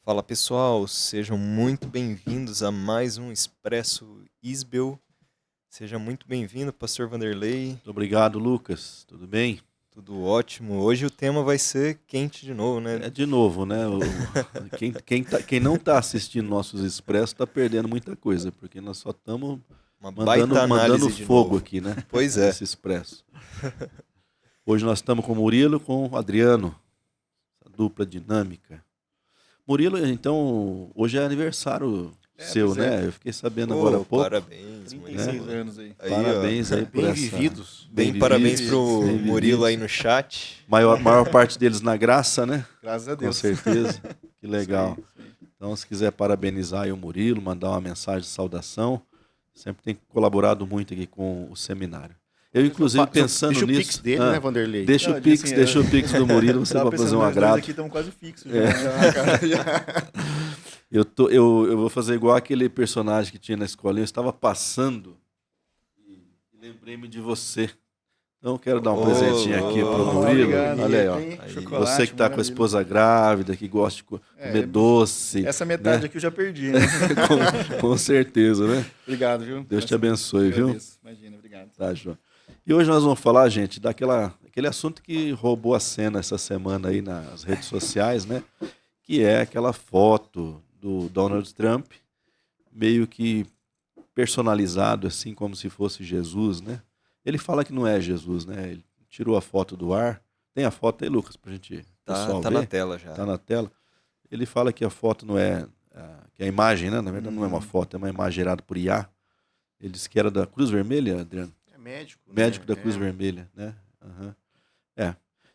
Fala pessoal, sejam muito bem-vindos a mais um Expresso Isbel. Seja muito bem-vindo, Pastor Vanderlei. Muito obrigado, Lucas. Tudo bem? Tudo ótimo. Hoje o tema vai ser quente de novo, né? É de novo, né? Quem não está assistindo nossos expressos está perdendo muita coisa, porque nós só estamos Uma baita mandando análise de fogo novo. aqui, né? Pois é. Nesse expresso. Hoje nós estamos com o Murilo e com o Adriano, essa dupla dinâmica. Murilo, então, hoje é aniversário seu, pois é. né? Eu fiquei sabendo agora há pouco. Parabéns, 36 Murilo. anos aí. Aí, Parabéns ó, aí por Bem essa... vividos. bem parabéns pro bem Murilo vividos. aí no chat. Maior parte deles na graça, né? Graças a Com Deus. certeza. Que legal. Isso aí. Então, se quiser parabenizar aí o Murilo, mandar uma mensagem de saudação, sempre tem colaborado muito aqui com o seminário. Eu, inclusive, pensando Deixa nisso... o Pix dele, né, Vanderlei? Deixa o Pix do Murilo, você vai fazer um Nós dois agrado. aqui estamos quase fixos já. Eu vou fazer igual aquele personagem que tinha na escolinha. Eu estava passando e lembrei-me de você. Então, eu quero dar um presentinho aqui para o Murilo. Obrigado. Olha aí, ó. Aí, Chocolate, Você que está com a maravilha. esposa grávida, que gosta de comer doce. Essa metade né? aqui eu já perdi, né? com certeza, né? Obrigado, viu? Deus te abençoe, viu? Agradeço. Imagina, obrigado. Tá, João. E hoje nós vamos falar, gente, aquele assunto que roubou a cena essa semana aí nas redes sociais, né? Que é aquela foto do Donald Trump, meio que personalizado, assim, como se fosse Jesus, né? Ele fala que não é Jesus, né? Ele tirou a foto do ar. Tem a foto aí, Lucas, pra gente pessoal tá ver? na tela já. Tá na tela. Ele fala que a foto não é... que a imagem, né? Na verdade, não é uma foto, é uma imagem gerada por IA. Ele disse que era da Cruz Vermelha, Adriano? É médico. Médico da Cruz Vermelha, né? Uhum.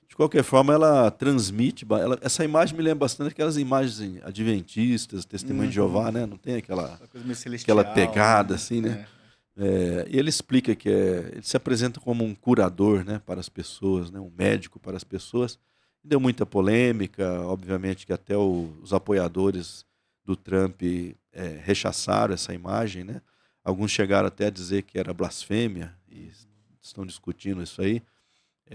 De qualquer forma, ela transmite... essa imagem me lembra bastante aquelas imagens adventistas, testemunho de Jeová, né? Não tem aquela Coisa meio celestial, aquela pegada, né? assim, né? E ele explica que ele se apresenta como um curador, né, para as pessoas, né? Um médico para as pessoas. Deu muita polêmica, obviamente que até os apoiadores do Trump rechaçaram essa imagem, né? Alguns chegaram até a dizer que era blasfêmia e estão discutindo isso aí.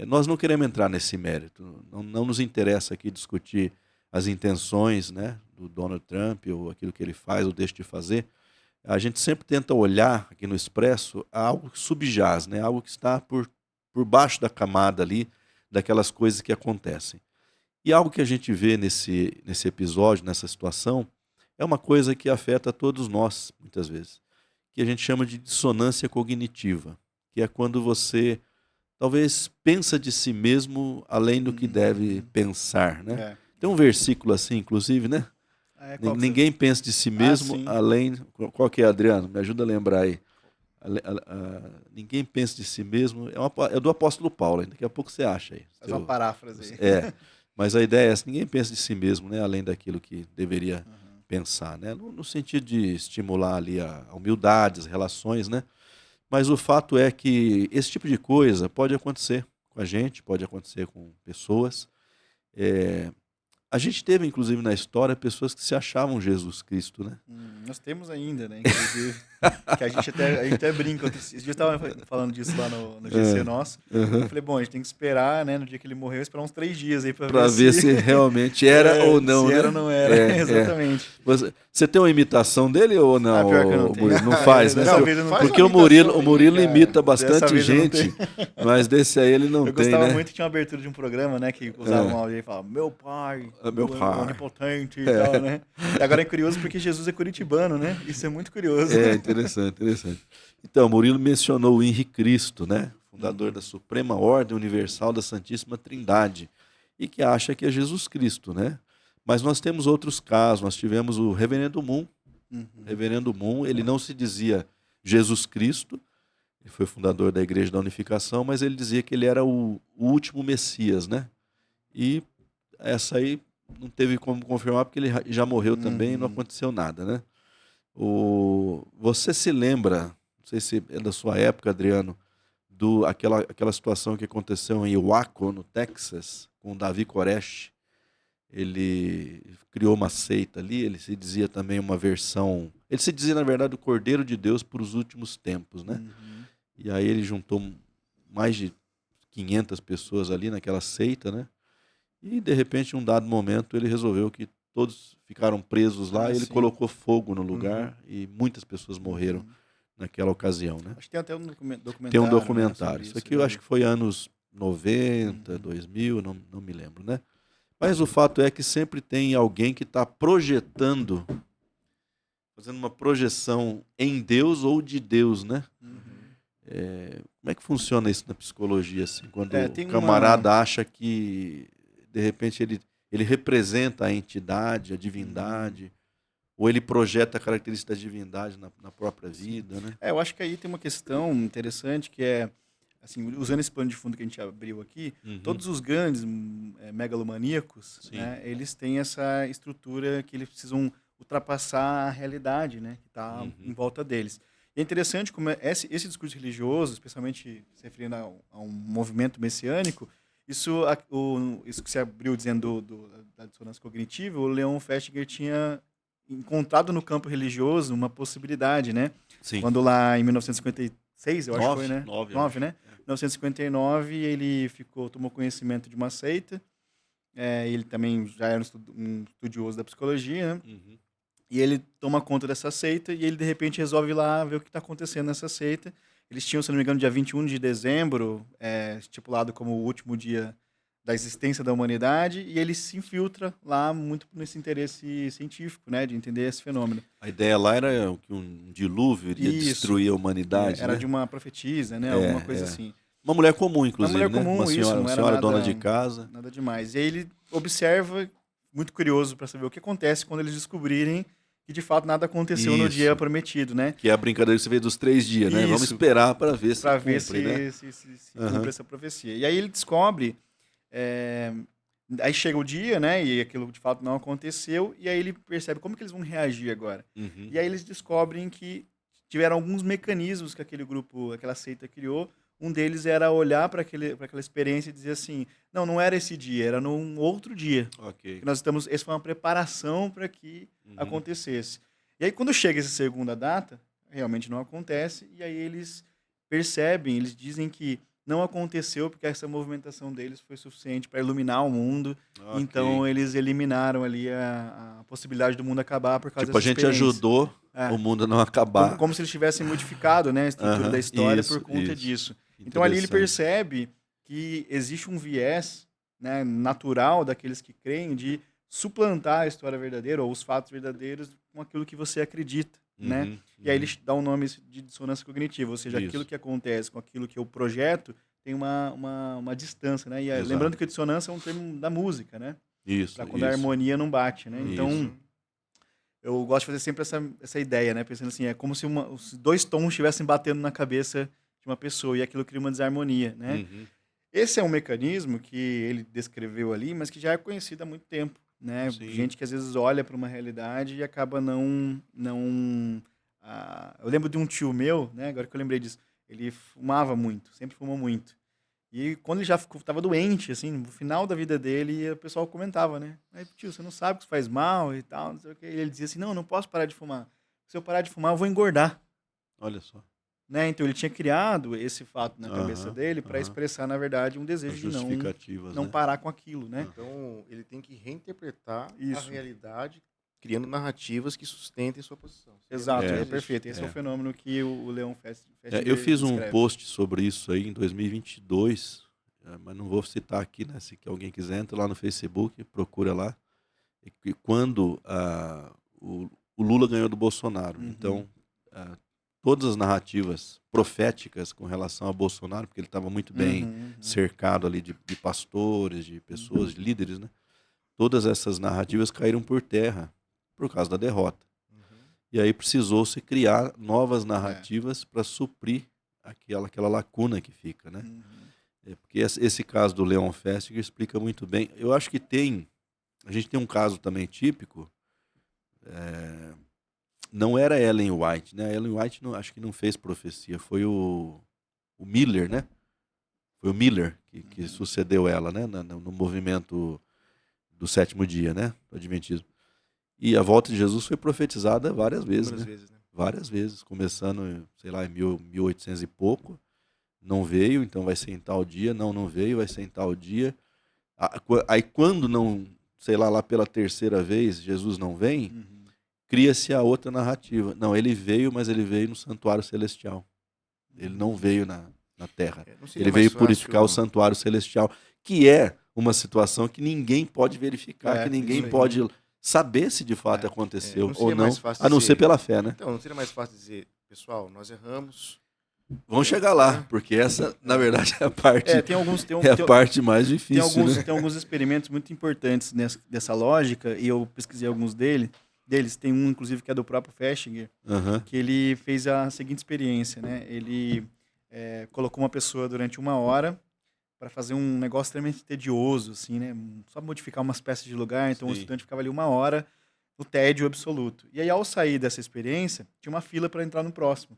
Nós não queremos entrar nesse mérito, não nos interessa aqui discutir as intenções, né, do Donald Trump ou aquilo que ele faz ou deixa de fazer. A gente sempre tenta olhar aqui no Expresso algo que subjaz, né, algo que está por baixo da camada ali daquelas coisas que acontecem. E algo que a gente vê nesse episódio, nessa situação, é uma coisa que afeta todos nós, muitas vezes, que a gente chama de dissonância cognitiva, que é quando você talvez pensa de si mesmo além do que deve pensar, né? Tem um versículo assim, inclusive, né? Ninguém pensa de si mesmo além... Qual que é, Adriano? Me ajuda a lembrar aí. Ninguém pensa de si mesmo... É do apóstolo Paulo, daqui a pouco você acha aí. Faz uma paráfrase aí. Mas a ideia é essa, ninguém pensa de si mesmo, né? Além daquilo que deveria pensar, né? No sentido de estimular ali a humildade, as relações, né? Mas o fato é que esse tipo de coisa pode acontecer com a gente, pode acontecer com pessoas. A gente teve, inclusive, na história, pessoas que se achavam Jesus Cristo, né? Nós temos ainda, né? Inclusive, que a gente até brinca. Esses dias eu estava falando disso lá no GC nosso. Eu falei, bom, a gente tem que esperar, né? No dia que ele morreu, esperar uns 3 dias aí para ver se realmente era ou não, se né? era ou não era, exatamente. Você tem uma imitação dele ou não? Pior que eu não tenho. Não faz, né? Porque o Murilo imita bastante Dessa vez gente, mas desse aí ele não tem, né? Eu gostava muito, tinha uma abertura de um programa, né? Que usava um áudio e falava, meu pai, onipotente e tal, né? E agora é curioso porque Jesus é curitibano, né? Isso é muito curioso. Interessante. Então, Murilo mencionou o Henri Cristo, né? Fundador da Suprema Ordem Universal da Santíssima Trindade, e que acha que é Jesus Cristo, né? Mas nós temos outros casos, nós tivemos o Reverendo Moon. Reverendo Moon, ele não se dizia Jesus Cristo, ele foi fundador da Igreja da Unificação, mas ele dizia que ele era o último Messias, né? E essa aí não teve como confirmar, porque ele já morreu também e não aconteceu nada, né? Você se lembra, não sei se é da sua época, Adriano, aquela situação que aconteceu em Waco, no Texas, com Davi Koresh. Ele criou uma seita ali, ele se dizia também uma versão... Ele se dizia, na verdade, o Cordeiro de Deus para os últimos tempos, né? E aí ele juntou mais de 500 pessoas ali naquela seita, né? E, de repente, em um dado momento, ele resolveu que todos ficaram presos lá, e ele sim. colocou fogo no lugar e muitas pessoas morreram naquela ocasião, né? Acho que tem até um documentário. Tem um Né, documentário. sobre Isso aqui eu acho que foi anos 90, 2000, não me lembro, né? Mas o fato é que sempre tem alguém que está projetando, fazendo uma projeção em Deus ou de Deus, né? Como é que funciona isso na psicologia, assim? Quando tem o camarada acha que, de repente, ele representa a entidade, a divindade, ou ele projeta a característica da divindade na própria vida, né? eu acho que aí tem uma questão interessante que é, assim, usando esse plano de fundo que a gente abriu aqui, todos os grandes megalomaníacos, né, eles têm essa estrutura que eles precisam ultrapassar a realidade, né, que está em volta deles. E é interessante como esse discurso religioso, especialmente se referindo a um movimento messiânico, isso que se abriu dizendo da dissonância cognitiva, o Leon Festinger tinha encontrado no campo religioso uma possibilidade, né? Sim. Quando lá em 1956, eu acho que foi, né? 9, né? 1959, ele tomou conhecimento de uma seita. Ele também já era um estudioso da psicologia, né? E ele toma conta dessa seita e ele, de repente, resolve ir lá ver o que está acontecendo nessa seita. Eles tinham, se não me engano, dia 21 de dezembro, estipulado como o último dia da existência da humanidade, e ele se infiltra lá muito nesse interesse científico, né, de entender esse fenômeno. A ideia lá era que um dilúvio iria destruir a humanidade, era né? de uma profetisa, né, alguma coisa assim. Uma mulher comum, inclusive, uma mulher comum, né? Uma senhora dona de casa. Nada demais. E aí ele observa, muito curioso para saber o que acontece quando eles descobrirem que de fato nada aconteceu no dia prometido, né? Que é a brincadeira que você vê dos 3 dias, né? Vamos esperar para ver se cumpre, né? se cumpre essa profecia. E aí ele descobre, aí chega o dia, né? E aquilo de fato não aconteceu, e aí ele percebe como que eles vão reagir agora. E aí eles descobrem que tiveram alguns mecanismos que aquele grupo, aquela seita criou. Um deles era olhar para aquela experiência e dizer assim, não era esse dia, era num outro dia. Ok. Essa foi uma preparação para que acontecesse. E aí, quando chega essa segunda data, realmente não acontece, e aí eles percebem, eles dizem que não aconteceu porque essa movimentação deles foi suficiente para iluminar o mundo. Okay. Então, eles eliminaram ali a possibilidade do mundo acabar por causa dessa experiência. A gente ajudou o mundo a não acabar. Como se eles tivessem modificado, né, a estrutura da história por conta disso. Então, ali ele percebe que existe um viés, né, natural daqueles que creem de suplantar a história verdadeira ou os fatos verdadeiros com aquilo que você acredita, né? E aí ele dá um nome de dissonância cognitiva, ou seja, aquilo que acontece com aquilo que eu projeto tem uma distância, né? E lembrando que a dissonância é um termo da música, né? Para quando a harmonia não bate, né? Então, eu gosto de fazer sempre essa ideia, né? Pensando assim, é como se os dois tons estivessem batendo na cabeça de uma pessoa e aquilo cria uma desarmonia, né? Esse é um mecanismo que ele descreveu ali, mas que já é conhecido há muito tempo, né? Gente que às vezes olha para uma realidade e acaba não eu lembro de um tio meu, né? Agora que eu lembrei disso, ele fumava muito, sempre fumou muito. E quando ele já estava doente, assim, no final da vida dele, o pessoal comentava, né? Aí, tio, você não sabe que isso faz mal e tal, não sei o quê. E ele dizia assim, não posso parar de fumar. Se eu parar de fumar, eu vou engordar. Olha só. Né? Então ele tinha criado esse fato na cabeça dele para expressar, na verdade, um desejo de não parar com aquilo, né? Então ele tem que reinterpretar a realidade, criando narrativas que sustentem sua posição. Exato, é perfeito. Esse é o fenômeno que o Leon Festinger eu fiz um descreve. post sobre isso aí em 2022, mas não vou citar aqui, né? Se alguém quiser, entra lá no Facebook, procura lá. E quando o Lula ganhou do Bolsonaro, então todas as narrativas proféticas com relação a Bolsonaro, porque ele estava muito bem cercado ali de pastores, de pessoas, de líderes, né? Todas essas narrativas caíram por terra por causa da derrota. E aí precisou-se criar novas narrativas para suprir aquela lacuna que fica, né? Porque esse caso do Leon Festinger explica muito bem. Eu acho que a gente tem um caso também típico, não era Ellen White, né? Ellen White acho que não fez profecia, foi o Miller, né? Foi o Miller que sucedeu ela, né? No movimento do sétimo dia, né? Do Adventismo. E a volta de Jesus foi profetizada várias vezes, né? Várias vezes, começando, sei lá, em 1800 e pouco. Não veio, então vai ser em tal dia. Não veio, vai ser em tal dia. Aí quando não sei lá pela terceira vez, Jesus não vem, cria-se a outra narrativa. Não, ele veio, mas ele veio no santuário celestial. Ele não veio na terra. Ele veio purificar o santuário celestial, que é uma situação que ninguém pode verificar, que ninguém pode saber se de fato aconteceu ou não, a não ser pela fé, né? Então, não seria mais fácil dizer, pessoal, nós erramos. Vamos chegar lá, porque essa, na verdade, é a parte, a parte mais difícil. Tem alguns experimentos muito importantes dessa lógica, e eu pesquisei alguns deles. Tem um, inclusive, que é do próprio Festinger, que ele fez a seguinte experiência, né? Ele colocou uma pessoa durante 1 hora para fazer um negócio extremamente tedioso, assim, né? Só modificar umas peças de lugar, então o estudante ficava ali 1 hora no tédio absoluto. E aí, ao sair dessa experiência, tinha uma fila para entrar no próximo.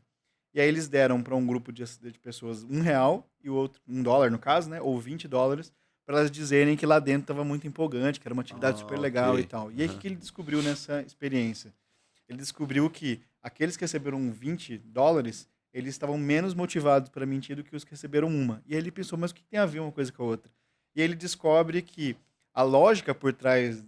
E aí eles deram para um grupo de pessoas R$1 e o outro $1, no caso, né? Ou $20, para elas dizerem que lá dentro estava muito empolgante, que era uma atividade super legal e tal. E aí, o que ele descobriu nessa experiência? Ele descobriu que aqueles que receberam $20, eles estavam menos motivados para mentir do que os que receberam 1. E aí ele pensou, mas o que tem a ver uma coisa com a outra? E aí ele descobre que a lógica por trás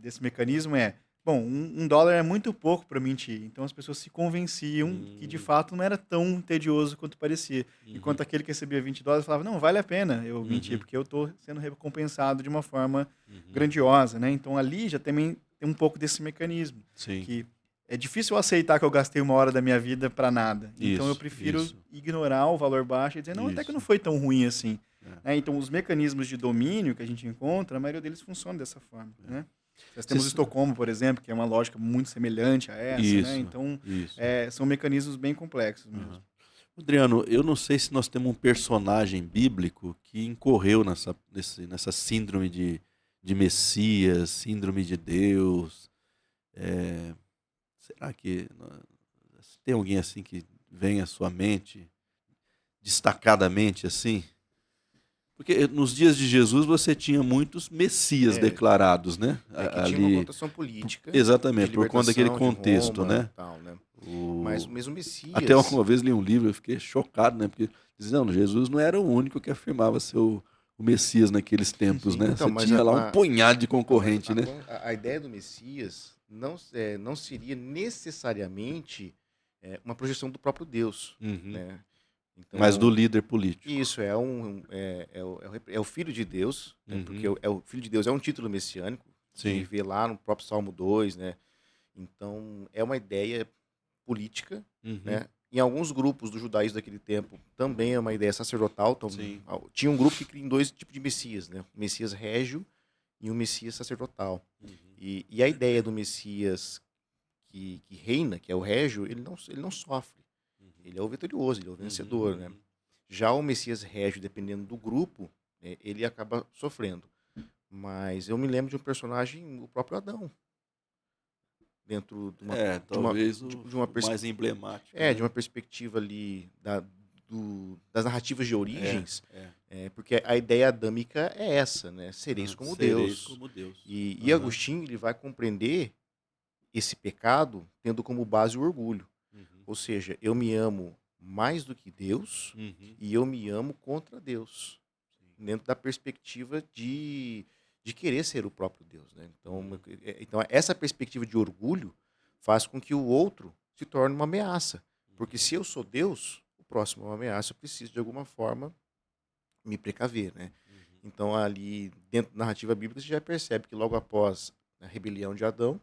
desse mecanismo é, bom, $1 é muito pouco para mentir. Então as pessoas se convenciam que de fato não era tão tedioso quanto parecia. Enquanto aquele que recebia $20 falava, não, vale a pena eu mentir, porque eu estou sendo recompensado de uma forma grandiosa, né? Então ali já também tem um pouco desse mecanismo. Que é difícil eu aceitar que eu gastei 1 hora da minha vida para nada. Então eu prefiro ignorar o valor baixo e dizer, não, até que não foi tão ruim assim. Então os mecanismos de domínio que a gente encontra, a maioria deles funcionam dessa forma, né? Nós temos Estocolmo, por exemplo, que é uma lógica muito semelhante a essa, né? Então, são mecanismos bem complexos mesmo. Adriano, eu não sei se nós temos um personagem bíblico que incorreu nessa síndrome de Messias, síndrome de Deus. Será que tem alguém assim que vem à sua mente, destacadamente assim? Porque nos dias de Jesus você tinha muitos messias declarados, né? Tinha uma conotação política. Exatamente, por conta daquele contexto, Roma, né? Tal, né? Mas o mesmo Messias... Até uma vez li um livro, eu fiquei chocado, né? Porque dizia, não, Jesus não era o único que afirmava ser o Messias naqueles tempos, né? Então, você tinha lá um punhado de concorrente, né? A ideia do Messias não seria necessariamente uma projeção do próprio Deus, né? Então, mas do líder político. Isso, é o Filho de Deus, né? Porque o Filho de Deus é um título messiânico, que a gente vê lá no próprio Salmo 2, né? Então, é uma ideia política, né? Em alguns grupos do judaísmo daquele tempo, também é uma ideia sacerdotal. Então, tinha um grupo que cria 2 tipos de Messias, né? O Messias régio e o Messias sacerdotal. E a ideia do Messias que reina, que é o régio, ele não sofre. Ele é o vitorioso, ele é o vencedor, né? Já o Messias régio, dependendo do grupo, ele acaba sofrendo. Mas eu me lembro de um personagem, o próprio Adão. Dentro de uma... talvez de uma mais emblemático. De uma perspectiva ali das narrativas de origens. Porque a ideia adâmica é essa, né? Sereis como Deus. E Agostinho ele vai compreender esse pecado tendo como base o orgulho. Ou seja, eu me amo mais do que Deus e eu me amo contra Deus. Dentro da perspectiva de querer ser o próprio Deus, né? Então, essa perspectiva de orgulho faz com que o outro se torne uma ameaça. Porque se eu sou Deus, o próximo é uma ameaça, eu preciso de alguma forma me precaver, né? Então, ali, dentro da narrativa bíblica, você já percebe que logo após a rebelião de Adão,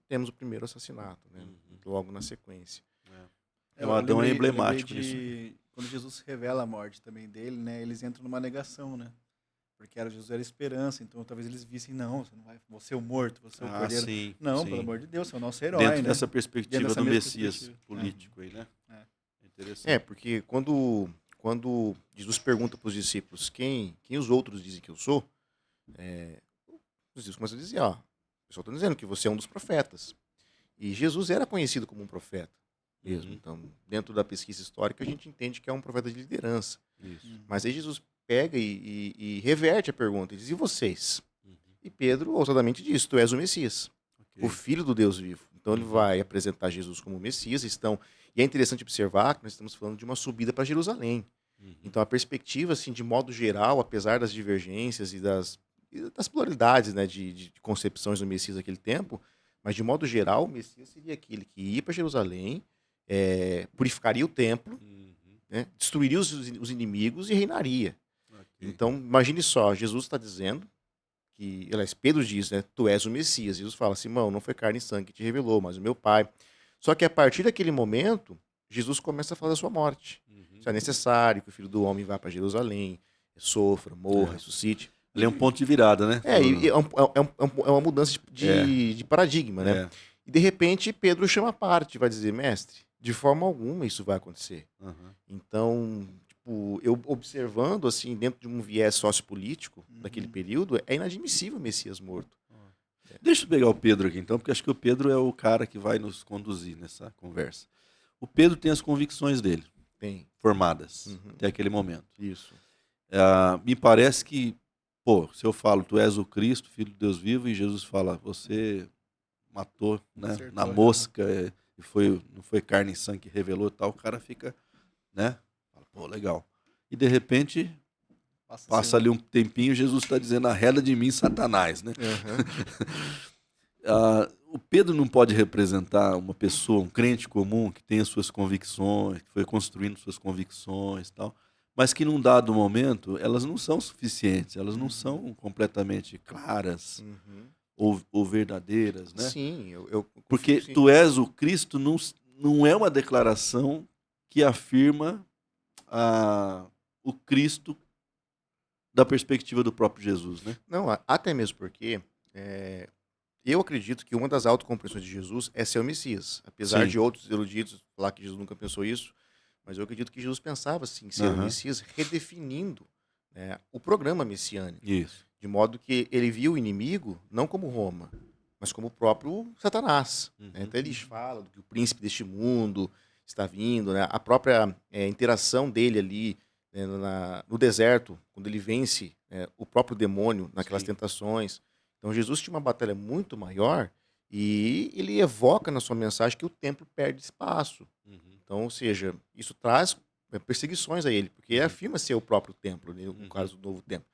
temos o primeiro assassinato, né? Logo na sequência. O Adão é emblemático nisso. Quando Jesus revela a morte também dele, né? Eles entram numa negação, né? Porque Jesus era esperança, então talvez eles vissem, não, você não vai, você é o morto, você é o cordeiro. Não, pelo amor de Deus, você é o nosso herói, dentro né? dessa perspectiva do Messias político aí, né? Interessante. Porque quando Jesus pergunta para os discípulos quem os outros dizem que eu sou, os discípulos começam a dizer, o pessoal está dizendo que você é um dos profetas. E Jesus era conhecido como um profeta mesmo. Então, dentro da pesquisa histórica, a gente entende que é um profeta de liderança. Mas aí Jesus pega e reverte a pergunta. Ele diz, e vocês? E Pedro, ousadamente, diz, tu és o Messias, o Filho do Deus vivo. Então, ele vai apresentar Jesus como Messias. E é interessante observar que nós estamos falando de uma subida para Jerusalém. Então, a perspectiva, assim, de modo geral, apesar das divergências e das e das pluralidades, né, de concepções do Messias naquele tempo, mas de modo geral o Messias seria aquele que ia para Jerusalém, purificaria o templo, né, destruiria os inimigos e reinaria. Okay. Então, imagine só, Jesus está dizendo que, aliás, Pedro diz, né, tu és o Messias. Jesus fala, Simão, não foi carne e sangue que te revelou, mas o meu Pai. Só que a partir daquele momento, Jesus começa a falar da sua morte. Isso é necessário que o Filho do Homem vá para Jerusalém, sofra, morra, ressuscite. Ele é um ponto de virada, né? É uma mudança de paradigma, né? E de repente Pedro chama a parte, vai dizer, mestre, de forma alguma isso vai acontecer. Então, tipo, eu observando assim, dentro de um viés sociopolítico daquele período, é inadmissível o Messias morto. Deixa eu pegar o Pedro aqui então, porque acho que o Pedro é o cara que vai nos conduzir nessa conversa. O Pedro tem as convicções dele. Formadas até aquele momento. Isso. Me parece que, se eu falo, tu és o Cristo, Filho de Deus vivo, e Jesus fala, você matou, né, na mosca, não foi carne e sangue que revelou e tal, o cara fica, né, fala, legal. E de repente, passa ali um tempinho, Jesus está dizendo, arreda de mim, Satanás, né? O Pedro não pode representar uma pessoa, um crente comum que tem as suas convicções, que foi construindo suas convicções e tal, mas que num dado momento elas não são suficientes, elas não são completamente claras ou verdadeiras, né? Sim, porque tu és o Cristo não é uma declaração que afirma o Cristo da perspectiva do próprio Jesus, né? Não, até mesmo porque eu acredito que uma das autocompreensões de Jesus é ser o Messias. Apesar de outros eruditos falar que Jesus nunca pensou isso, mas eu acredito que Jesus pensava assim, ser o Messias, redefinindo, né, o programa messiânico. Isso. De modo que ele via o inimigo não como Roma, mas como o próprio Satanás. Então ele fala do que o príncipe deste mundo está vindo, né? A própria interação dele ali, né, no deserto, quando ele vence o próprio demônio naquelas tentações. Então Jesus tinha uma batalha muito maior e ele evoca na sua mensagem que o templo perde espaço. Então, ou seja, isso traz perseguições a ele, porque ele afirma ser o próprio templo, né, no caso do novo templo.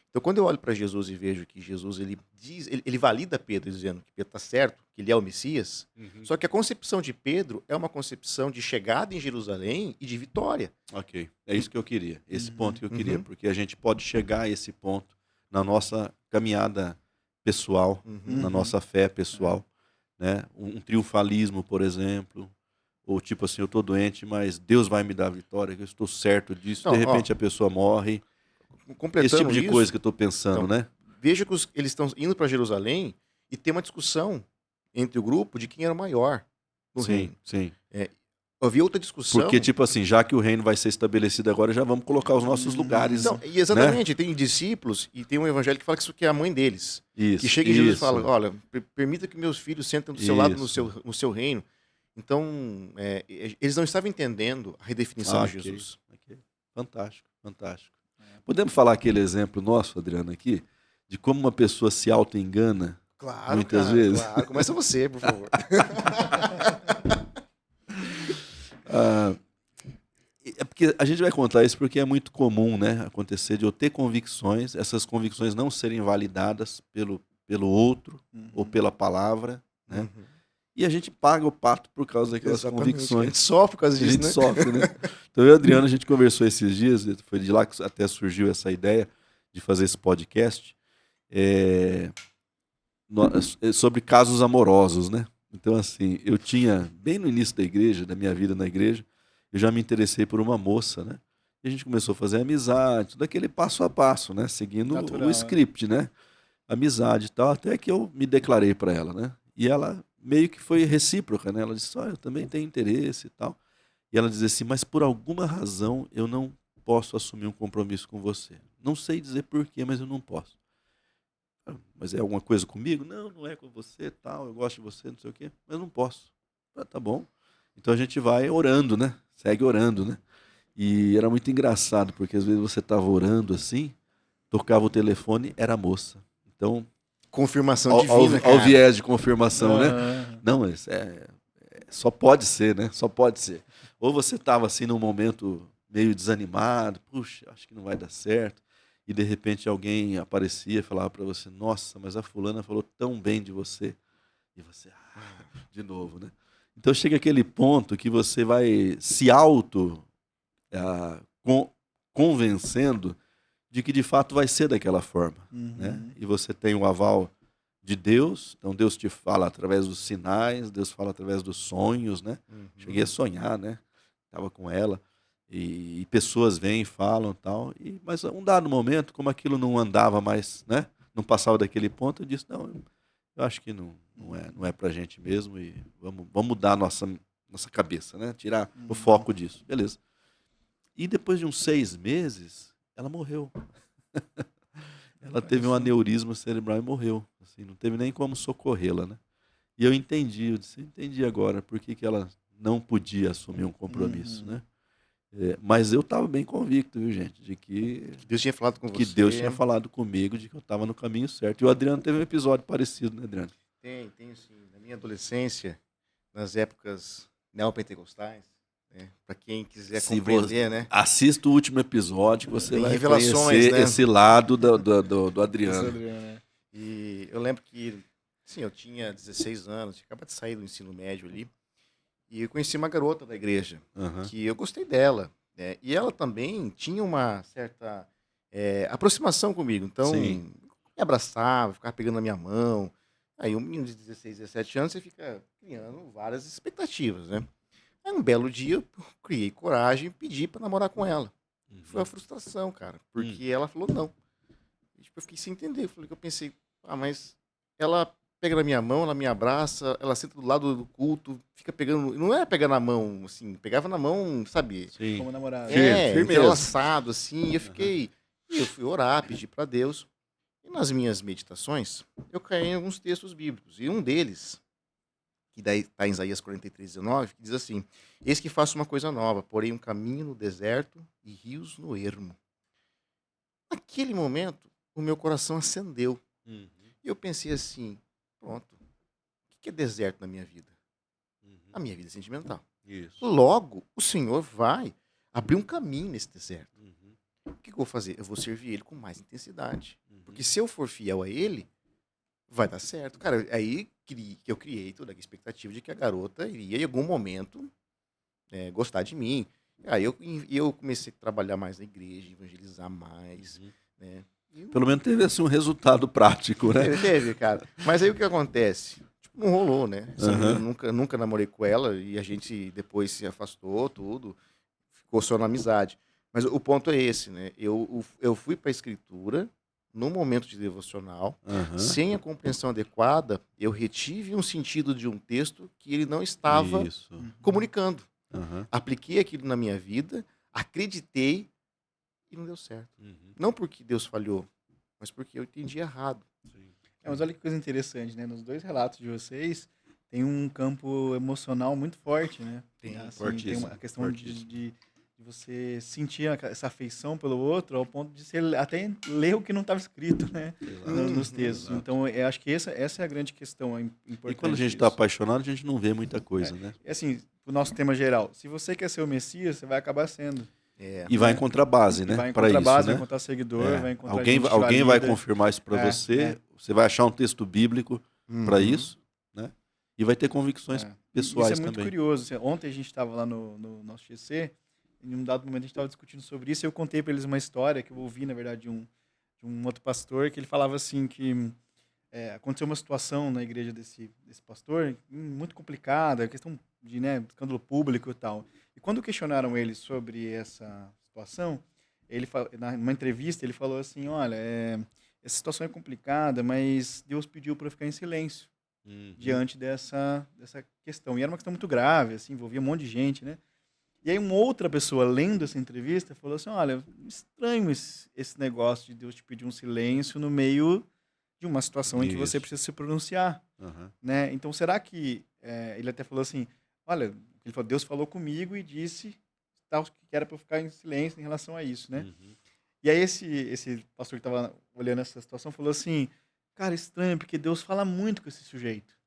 Então, quando eu olho para Jesus e vejo que Jesus ele valida Pedro dizendo que Pedro está certo, que ele é o Messias, só que a concepção de Pedro é uma concepção de chegada em Jerusalém e de vitória. Ok, é isso que eu queria, esse ponto que eu queria, porque a gente pode chegar a esse ponto na nossa caminhada pessoal, na nossa fé pessoal, né? Um triunfalismo, por exemplo, ou tipo assim, eu estou doente, mas Deus vai me dar a vitória, eu estou certo disso, de repente a pessoa morre. Esse tipo de coisa que eu estou pensando, né? Veja que eles estão indo para Jerusalém e tem uma discussão entre o grupo de quem era o maior no reino. Sim. Havia outra discussão. Porque, tipo assim, já que o reino vai ser estabelecido agora, já vamos colocar os nossos lugares. Então, e exatamente, né? Tem discípulos e tem um evangelho que fala que isso aqui é a mãe deles. Que chega em Jesus e fala, olha, permita que meus filhos sentem do seu lado no seu reino. Então, eles não estavam entendendo a redefinição de Jesus. Fantástico. Podemos falar aquele exemplo nosso, Adriano, aqui, de como uma pessoa se auto-engana muitas vezes? Claro, começa você, por favor. É porque a gente vai contar isso porque é muito comum, né, acontecer de eu ter convicções, essas convicções não serem validadas pelo outro ou pela palavra, né? E a gente paga o pato por causa daquelas convicções. A gente sofre por causa disso, né? A gente sofre, né? Então eu e o Adriano, a gente conversou esses dias, foi de lá que até surgiu essa ideia de fazer esse podcast, sobre casos amorosos, né? Então, assim, eu tinha, bem no início da minha vida na igreja, eu já me interessei por uma moça, né? E a gente começou a fazer amizade, tudo aquele passo a passo, né? Seguindo o script, né? Amizade e tal, até que eu me declarei para ela, né? E ela meio que foi recíproca, né? Ela disse, eu também tenho interesse e tal. E ela dizia assim, mas por alguma razão eu não posso assumir um compromisso com você. Não sei dizer porquê, mas eu não posso. Mas é alguma coisa comigo? Não é com você, tal, eu gosto de você, não sei o quê, mas não posso. Tá bom. Então a gente vai orando, né? Segue orando, né? E era muito engraçado, porque às vezes você estava orando assim, tocava o telefone, era a moça. Então, confirmação divina, ao viés de confirmação, né? Não, só pode ser, né? Só pode ser. Ou você estava assim num momento meio desanimado, puxa, acho que não vai dar certo. e de repente alguém aparecia e falava para você, nossa, mas a fulana falou tão bem de você. E você, de novo, né? Então chega aquele ponto que você vai se convencendo de que de fato vai ser daquela forma, né? E você tem o aval de Deus, então Deus te fala através dos sinais, Deus fala através dos sonhos, né? Cheguei a sonhar, né? Estava com ela e pessoas vêm e falam tal, mas um dado momento, como aquilo não andava mais, né? Não passava daquele ponto, eu disse, não, eu acho que não é pra gente mesmo e vamos mudar a nossa cabeça, né? Tirar o foco disso, beleza. E depois de uns 6 meses, ela morreu. Ela teve um aneurisma cerebral e morreu. Assim, não teve nem como socorrê-la, né? E eu entendi agora por que ela não podia assumir um compromisso, né? Mas eu estava bem convicto, viu, gente, de que Deus tinha falado com você. Que Deus tinha falado comigo de que eu estava no caminho certo. E o Adriano teve um episódio parecido, né, Adriano? Tenho sim. Na minha adolescência, nas épocas neopentecostais, né? Para quem quiser compreender, né? Assista o último episódio que você vai conhecer, né? Esse lado do Adriano. E eu lembro que, sim, eu tinha 16 anos, tinha acabado de sair do ensino médio ali, e eu conheci uma garota da igreja, que eu gostei dela, né? E ela também tinha uma certa aproximação comigo, então me abraçava, ficava pegando na minha mão. Aí um menino de 16, 17 anos, você fica criando várias expectativas, né? Aí um belo dia eu criei coragem e pedi pra namorar com ela. Foi uma frustração, cara, porque ela falou não. E, tipo, eu fiquei sem entender, eu pensei, mas ela pega na minha mão, ela me abraça, ela senta do lado do culto, fica pegando, não era pegar na mão, assim, pegava na mão, sabe? Sim. Como namorado. Entrelaçado, assim, e eu fiquei, e eu fui orar, pedi pra Deus. E nas minhas meditações, eu caí em alguns textos bíblicos, e um deles, que daí está em Isaías 43:19, que diz assim: eis que faço uma coisa nova, porém um caminho no deserto e rios no ermo. Naquele momento, o meu coração acendeu. E eu pensei assim, pronto, o que é deserto na minha vida? A minha vida é sentimental. Isso. Logo, o Senhor vai abrir um caminho nesse deserto. O que eu vou fazer? Eu vou servir Ele com mais intensidade. Porque se eu for fiel a Ele, vai dar certo. Cara, aí que eu criei toda a expectativa de que a garota iria, em algum momento, gostar de mim. Aí eu comecei a trabalhar mais na igreja, evangelizar mais. Né? Pelo menos teve assim, um resultado prático, né? Teve, cara. Mas aí o que acontece? Tipo, não rolou, né? Assim, eu nunca namorei com ela e a gente depois se afastou, tudo. Ficou só na amizade. Mas o ponto é esse, né? Eu fui para a escritura num momento de devocional, sem a compreensão adequada, eu retive um sentido de um texto que ele não estava comunicando. Apliquei aquilo na minha vida, acreditei e não deu certo. Não porque Deus falhou, mas porque eu entendi errado. Mas olha que coisa interessante, né? Nos dois relatos de vocês, tem um campo emocional muito forte, né? Tem, assim, tem uma questão de você sentir essa afeição pelo outro ao ponto de você até ler o que não estava escrito, né? Nos textos. Então, eu acho que essa é a grande questão importante. E quando a gente está apaixonado, a gente não vê muita coisa, né? Assim, o nosso tema geral, se você quer ser o Messias, você vai acabar sendo. E vai encontrar base, né? Vai encontrar base, vai encontrar seguidor, vai encontrar alguém vai confirmar isso para você, você vai achar um texto bíblico para isso, né? E vai ter convicções pessoais também. Isso é muito curioso. Ontem a gente estava lá no nosso GC, em um dado momento a gente estava discutindo sobre isso, e eu contei para eles uma história que eu ouvi, na verdade, de um outro pastor, que ele falava assim que aconteceu uma situação na igreja desse pastor muito complicada, questão de escândalo público e tal. E quando questionaram ele sobre essa situação, numa entrevista ele falou assim, olha, essa situação é complicada, mas Deus pediu para eu ficar em silêncio diante dessa questão. E era uma questão muito grave, assim, envolvia um monte de gente, né? E aí uma outra pessoa, lendo essa entrevista, falou assim, olha, estranho esse negócio de Deus te pedir um silêncio no meio de uma situação em que você precisa se pronunciar. Né? Então, será que... ele até falou assim, olha, ele falou, Deus falou comigo e disse tal, que era para eu ficar em silêncio em relação a isso, né? E aí esse pastor que estava olhando essa situação falou assim, cara, estranho, porque Deus fala muito com esse sujeito.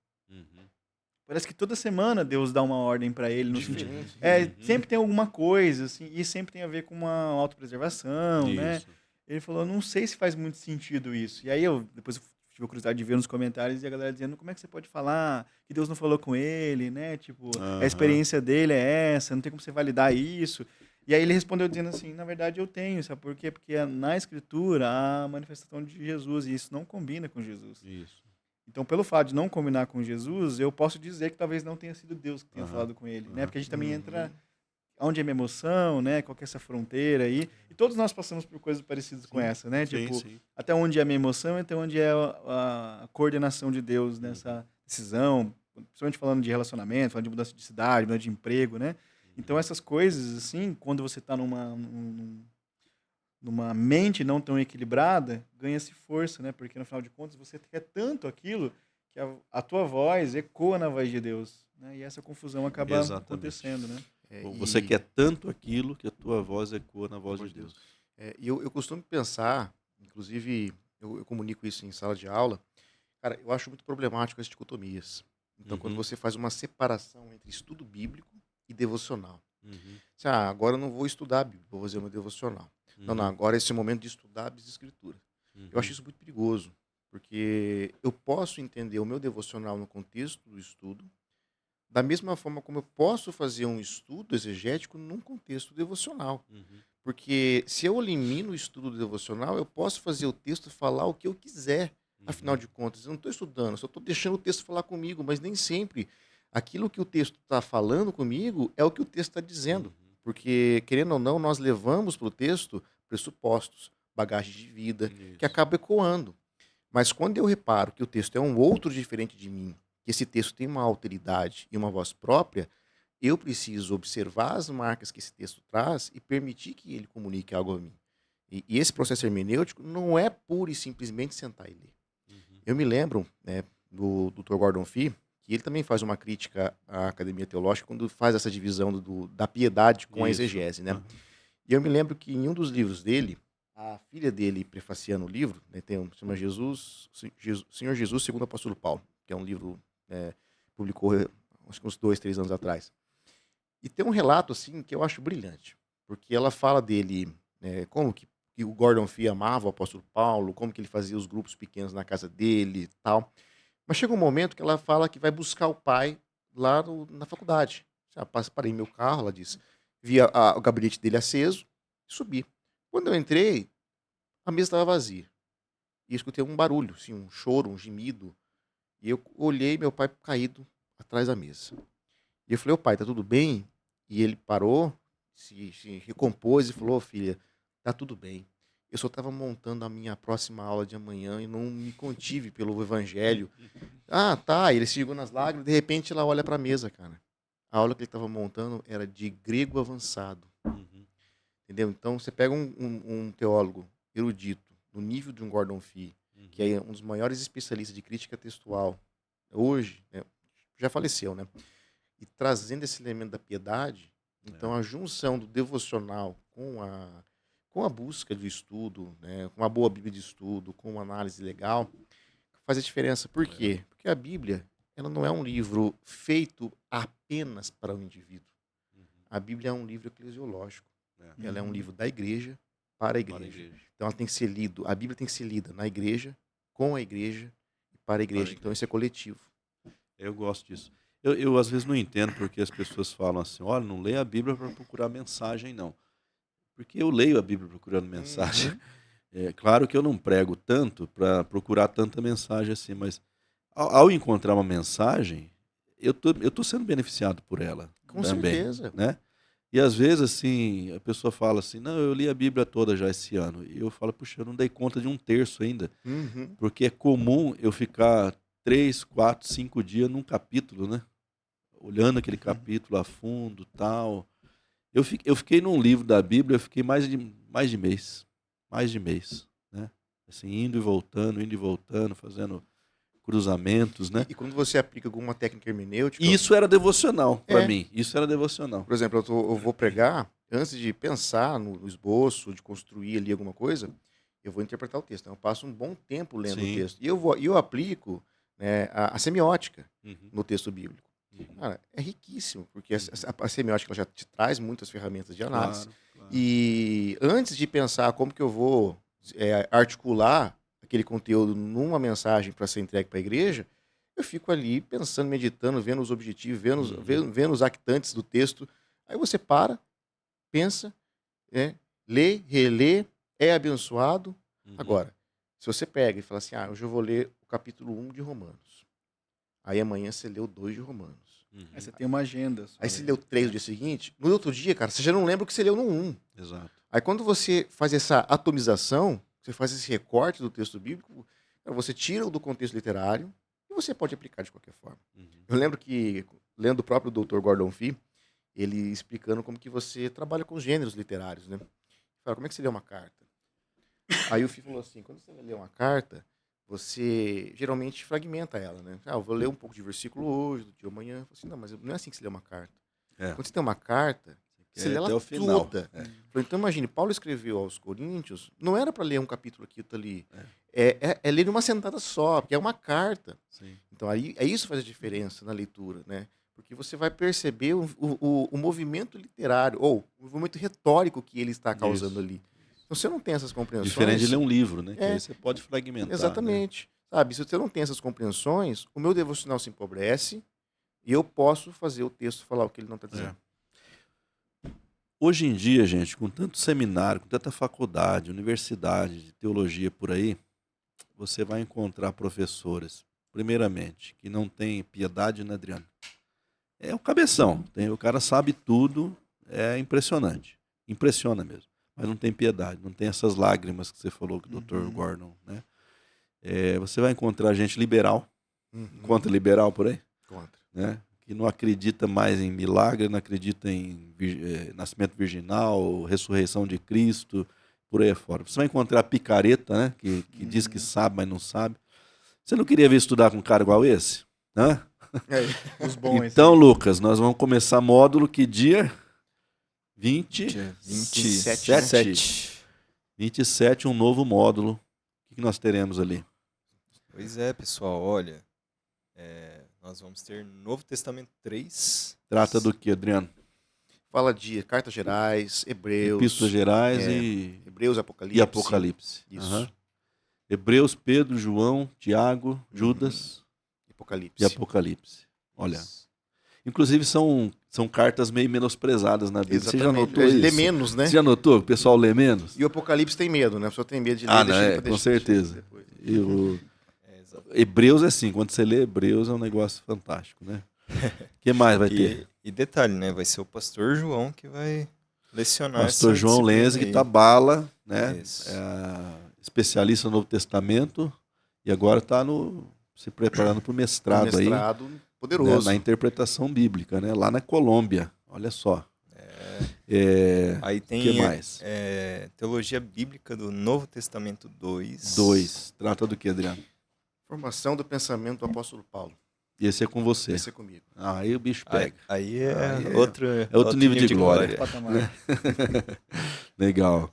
Parece que toda semana Deus dá uma ordem para ele. No sentido, sempre tem alguma coisa, assim, e sempre tem a ver com uma autopreservação, né? Ele falou, não sei se faz muito sentido isso. E aí depois eu tive a curiosidade de ver nos comentários e a galera dizendo, como é que você pode falar que Deus não falou com ele, né? Tipo, a experiência dele é essa, não tem como você validar isso. E aí ele respondeu dizendo assim, na verdade eu tenho, sabe por quê? Porque na Escritura há a manifestação de Jesus e isso não combina com Jesus. Isso. Então, pelo fato de não combinar com Jesus, eu posso dizer que talvez não tenha sido Deus que tenha falado com ele, né? Porque a gente também entra onde é minha emoção, né? Qual que é essa fronteira aí? E todos nós passamos por coisas parecidas com essa, né? Tipo, até onde é a minha emoção e até onde é a coordenação de Deus nessa decisão, principalmente falando de relacionamento, falando de mudança de cidade, mudança de emprego, né? Então, essas coisas, assim, quando você está numa mente não tão equilibrada, ganha-se força, né? Porque, no final de contas, você quer tanto aquilo que a tua voz ecoa na voz de Deus, né? E essa confusão acaba acontecendo, né? Você quer tanto aquilo que a tua voz ecoa na voz de Deus. E eu costumo pensar, inclusive eu comunico isso em sala de aula, cara, eu acho muito problemático as dicotomias. Então, quando você faz uma separação entre estudo bíblico e devocional. Agora eu não vou estudar a Bíblia, vou fazer uma devocional. Não, agora esse é o momento de estudar a Escritura. Eu acho isso muito perigoso, porque eu posso entender o meu devocional no contexto do estudo, da mesma forma como eu posso fazer um estudo exegético num contexto devocional. Porque se eu elimino o estudo devocional, eu posso fazer o texto falar o que eu quiser. Afinal de contas, eu não estou estudando, só estou deixando o texto falar comigo, mas nem sempre aquilo que o texto está falando comigo é o que o texto está dizendo. Porque, querendo ou não, nós levamos para o texto pressupostos, bagagem de vida, que acaba ecoando. Mas quando eu reparo que o texto é um outro diferente de mim, que esse texto tem uma alteridade e uma voz própria, eu preciso observar as marcas que esse texto traz e permitir que ele comunique algo a mim. E esse processo hermenêutico não é pura e simplesmente sentar e ler. Eu me lembro, né, do Dr. Gordon Fee, que ele também faz uma crítica à academia teológica quando faz essa divisão da piedade com a exegese, né? E eu me lembro que em um dos livros dele, a filha dele prefaciando o livro, né, chama Senhor Jesus segundo o apóstolo Paulo, que é um livro publicou acho que uns 2, 3 anos atrás. E tem um relato assim que eu acho brilhante, porque ela fala dele, como que o Gordon Fee amava o apóstolo Paulo, como que ele fazia os grupos pequenos na casa dele e tal. Mas chega um momento que ela fala que vai buscar o pai lá na faculdade. Parei meu carro, ela disse, vi o gabinete dele aceso e subi. Quando eu entrei, a mesa estava vazia. E eu escutei um barulho, assim, um choro, um gemido. E eu olhei meu pai caído atrás da mesa. E eu falei, ô pai, tá tudo bem? E ele parou, se recompôs e falou, filha, tá tudo bem. Eu só estava montando a minha próxima aula de amanhã e não me contive pelo evangelho. Tá. Ele se jogou nas lágrimas, de repente ela olha para a mesa, cara. A aula que ele estava montando era de grego avançado. Entendeu? Então, você pega um teólogo erudito, no nível de um Gordon Fee, que é um dos maiores especialistas de crítica textual, hoje, né, já faleceu, né? E trazendo esse elemento da piedade, então a junção do devocional com a busca do estudo, né, com uma boa Bíblia de estudo, com uma análise legal, faz a diferença. Por quê? Porque a Bíblia, ela não é um livro feito apenas para o indivíduo. A Bíblia é um livro eclesiológico. Ela é um livro da igreja para a igreja. Então ela tem que ser lido, a Bíblia tem que ser lida na igreja, com a igreja e para a igreja. Então isso é coletivo. Eu gosto disso. Eu às vezes não entendo porque as pessoas falam assim, olha, não leia a Bíblia para procurar mensagem, não. Porque eu leio a Bíblia procurando mensagem. É claro que eu não prego tanto para procurar tanta mensagem assim, mas ao encontrar uma mensagem, eu tô sendo beneficiado por ela. Com também, certeza. Né? E às vezes, assim, a pessoa fala assim, não, eu li a Bíblia toda já esse ano. E eu falo, puxa, eu não dei conta de um terço ainda. Porque é comum eu ficar 3, 4, 5 dias num capítulo, né? Olhando aquele capítulo a fundo, tal. Eu fiquei num livro da Bíblia, eu fiquei mais de mês. Mais de mês, né? Assim, indo e voltando, fazendo cruzamentos, né? E quando você aplica alguma técnica hermenêutica... Isso era devocional para mim. Isso era devocional. Por exemplo, eu vou pregar, antes de pensar no esboço, de construir ali alguma coisa, eu vou interpretar o texto. Então, eu passo um bom tempo lendo o texto. E eu aplico, né, a semiótica no texto bíblico. Cara, é riquíssimo, porque a semiótica já te traz muitas ferramentas de análise. Claro. E antes de pensar como que eu vou articular aquele conteúdo numa mensagem para ser entregue para a igreja, eu fico ali pensando, meditando, vendo os objetivos, vendo os actantes do texto. Aí você para, pensa, lê, relê, é abençoado. Agora, se você pega e fala assim, hoje eu vou ler o capítulo 1 de Romanos. Aí amanhã você leu 2 de Romanos. Aí você tem uma agenda. Aí você leu 3 no dia seguinte. No outro dia, cara, você já não lembra o que você leu no 1. Exato. Aí quando você faz essa atomização, você faz esse recorte do texto bíblico, você tira o do contexto literário e você pode aplicar de qualquer forma. Eu lembro que, lendo o próprio Dr. Gordon Fee, ele explicando como que você trabalha com os gêneros literários, né? Fala, como é que você lê uma carta? Aí o Fee falou assim, quando você lê uma carta, você geralmente fragmenta ela, né? Eu vou ler um pouco de versículo hoje, do dia amanhã. Eu falei assim, não, mas não é assim que você lê uma carta. Quando você tem uma carta, você lê ela toda. Final. Então imagine, Paulo escreveu aos Coríntios, não era para ler um capítulo aqui, outro ali. É ler numa sentada só, porque é uma carta. Sim. Então aí isso faz a diferença na leitura, né? Porque você vai perceber o movimento literário, ou o movimento retórico que ele está causando ali. Então, se eu não tenho essas compreensões... Diferente de ler um livro, né? Que aí você pode fragmentar. Exatamente. Né? Sabe, se você não tem essas compreensões, o meu devocional se empobrece e eu posso fazer o texto falar o que ele não está dizendo. Hoje em dia, gente, com tanto seminário, com tanta faculdade, universidade de teologia por aí, você vai encontrar professores, primeiramente, que não têm piedade, né, Adriano? É o cabeção. O cara sabe tudo, é impressionante. Impressiona mesmo. Mas não tem piedade, não tem essas lágrimas que você falou com o Dr. Gordon, né? Você vai encontrar gente liberal, contra liberal por aí, né? Que não acredita mais em milagre, não acredita em nascimento virginal, ressurreição de Cristo, por aí fora. Você vai encontrar picareta, né? Que diz que sabe, mas não sabe. Você não queria ver estudar com um cara igual esse? Hã? Os bons, então, Lucas, nós vamos começar módulo que dia? 27, um novo módulo. O que nós teremos ali? Pois é, pessoal, olha, nós vamos ter Novo Testamento 3. Trata do que, Adriano? Fala de cartas gerais, Hebreus. Epístolas gerais e... Hebreus, Apocalipse. E Apocalipse. Isso. Hebreus, Pedro, João, Tiago, Judas Apocalipse. E Apocalipse. Olha, inclusive são cartas meio menosprezadas na Bíblia. Exatamente. Você já notou isso? Lê menos, né? Você já notou que o pessoal lê menos? E o Apocalipse tem medo, né? A pessoa tem medo de ler. Com certeza. E o Hebreus é assim, quando você lê Hebreus é um negócio fantástico, né? O que mais vai ter? E detalhe, né? Vai ser o pastor João que vai lecionar. Pastor João Lenz, que tá bala, né? Isso. Especialista no Novo Testamento e agora está se preparando para o mestrado aí. Poderoso. Né, na interpretação bíblica, né? Lá na Colômbia. Olha só. Aí tem que mais? Teologia Bíblica do Novo Testamento 2. 2. Trata do que, Adriano? Formação do pensamento do apóstolo Paulo. E esse é com você? Esse é comigo. Aí o bicho pega. Aí outro nível de glória. Legal.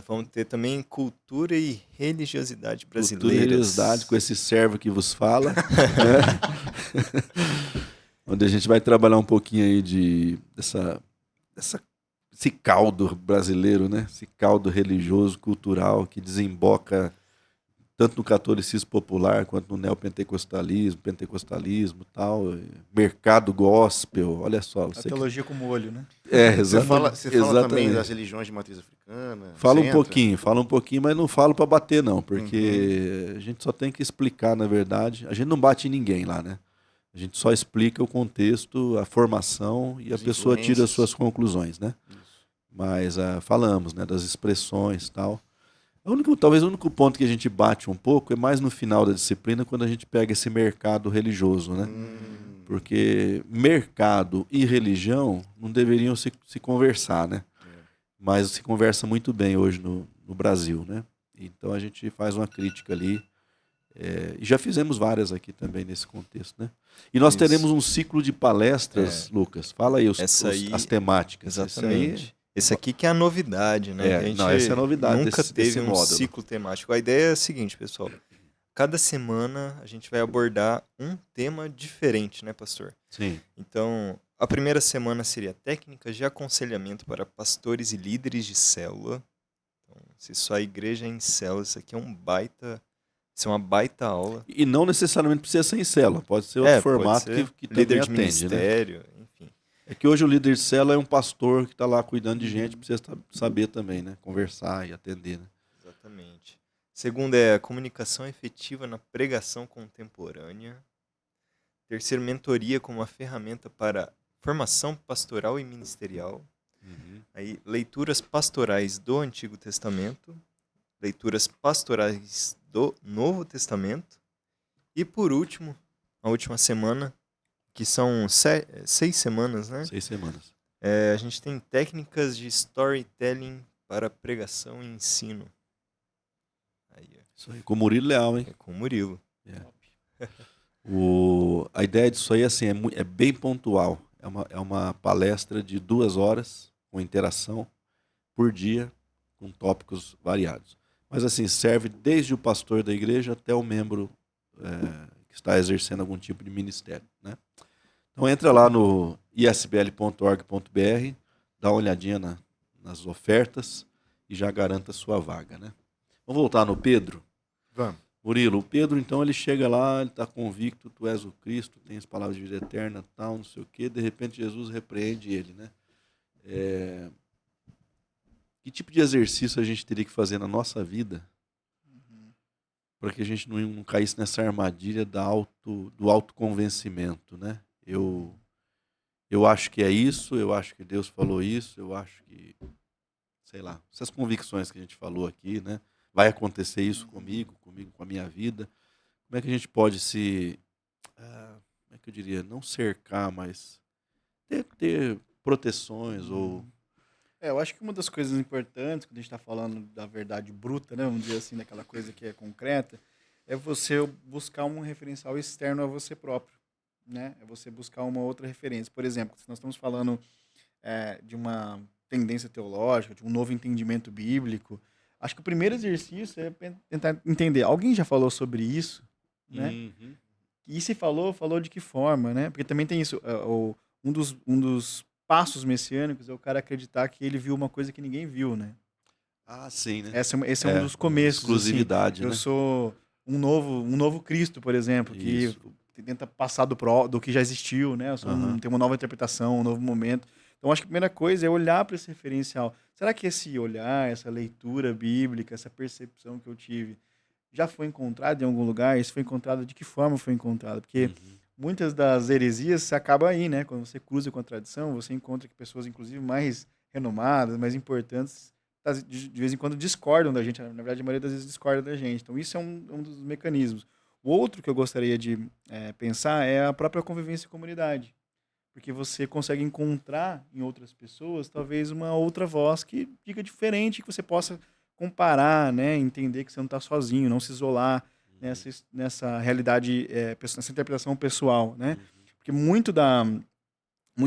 Vamos ter também Cultura e Religiosidade Brasileiras. Cultura e Religiosidade, com esse servo que vos fala. Né? Onde a gente vai trabalhar um pouquinho aí esse caldo brasileiro, né? Esse caldo religioso, cultural, que desemboca tanto no catolicismo popular quanto no neopentecostalismo, pentecostalismo, tal, mercado gospel, olha só. A teologia como olho, né? Exatamente. Você fala também das religiões de matriz africana? Fala um pouquinho, mas não falo para bater não, porque a gente só tem que explicar, na verdade. A gente não bate em ninguém lá, né? A gente só explica o contexto, a formação e a pessoa tira as suas conclusões, né? Isso. Mas falamos, né, das expressões e tal. Talvez o único ponto que a gente bate um pouco é mais no final da disciplina, quando a gente pega esse mercado religioso, né? Porque mercado e religião não deveriam se conversar, né? Mas se conversa muito bem hoje no Brasil, né? Então a gente faz uma crítica ali. E já fizemos várias aqui também nesse contexto, né? E nós teremos um ciclo de palestras, Lucas. Fala aí as temáticas. Exatamente. Esse aqui que é a novidade, né? Essa é a novidade. Nunca teve um módulo. ciclo temático. A ideia é a seguinte, pessoal. Cada semana a gente vai abordar um tema diferente, né, pastor? Sim. Então, a primeira semana seria técnicas de aconselhamento para pastores e líderes de célula. Então, Se sua igreja é em célula, isso aqui é isso é uma baita aula. E não necessariamente precisa ser em célula, pode ser outro formato pode ser que líder também de atende, ministério, né? enfim. É que hoje o líder de célula é um pastor que está lá cuidando de gente, precisa saber também, né? Conversar e atender, né? Exatamente. Segundo é a comunicação efetiva na pregação contemporânea. Terceiro, mentoria como uma ferramenta para formação pastoral e ministerial. Aí, leituras pastorais do Antigo Testamento, leituras pastorais do Novo Testamento. E por último, a última semana, que são 6 semanas, né? 6 semanas. A gente tem técnicas de storytelling para pregação e ensino. Aí, isso aí, com o Murilo Leal, hein? com o Murilo. A ideia disso aí assim, é bem pontual. É uma palestra de 2 horas, com interação, por dia, com tópicos variados. Mas assim, serve desde o pastor da igreja até o membro que está exercendo algum tipo de ministério, né? Então entra lá no isbl.org.br, dá uma olhadinha nas ofertas e já garanta a sua vaga, né? Vamos voltar no Pedro? Vamos. Murilo, o Pedro, então, ele chega lá, ele está convicto, tu és o Cristo, tens palavras de vida eterna, tal, não sei o quê, de repente Jesus repreende ele, né? Que tipo de exercício a gente teria que fazer na nossa vida para que a gente não caísse nessa armadilha do autoconvencimento, né? Eu acho que é isso, eu acho que Deus falou isso, eu acho que, sei lá, essas convicções que a gente falou aqui, né? Vai acontecer isso comigo, com a minha vida. Como é que a gente pode como é que eu diria, não cercar, mas ter proteções ou... Eu acho que uma das coisas importantes, quando a gente está falando da verdade bruta, né, vamos dizer assim, daquela coisa que é concreta, é você buscar um referencial externo a você próprio, né? É você buscar uma outra referência. Por exemplo, se nós estamos falando de uma tendência teológica, de um novo entendimento bíblico, acho que o primeiro exercício é tentar entender. Alguém já falou sobre isso, né? Uhum. E se falou de que forma, né? Porque também tem isso, um dos passos messiânicos é o cara acreditar que ele viu uma coisa que ninguém viu, né? Ah, sim, né? Esse é um dos começos. Exclusividade, assim. né? Eu sou um novo Cristo, por exemplo, Isso. que tenta passar do que já existiu, né? Eu sou tenho uma nova interpretação, um novo momento. Então, acho que a primeira coisa é olhar para esse referencial. Será que esse olhar, essa leitura bíblica, essa percepção que eu tive, já foi encontrada em algum lugar? Isso foi encontrado de que forma foi encontrado? Porque muitas das heresias se acabam aí, né? Quando você cruza com a tradição, você encontra que pessoas, inclusive, mais renomadas, mais importantes, de vez em quando discordam da gente. Na verdade, a maioria das vezes discorda da gente. Então, isso é um dos mecanismos. O outro que eu gostaria de pensar é a própria convivência em comunidade. Porque você consegue encontrar em outras pessoas, talvez, uma outra voz que diga diferente, que você possa comparar, né? Entender que você não está sozinho, não se isolar nessa realidade, nessa interpretação pessoal, né? Porque muito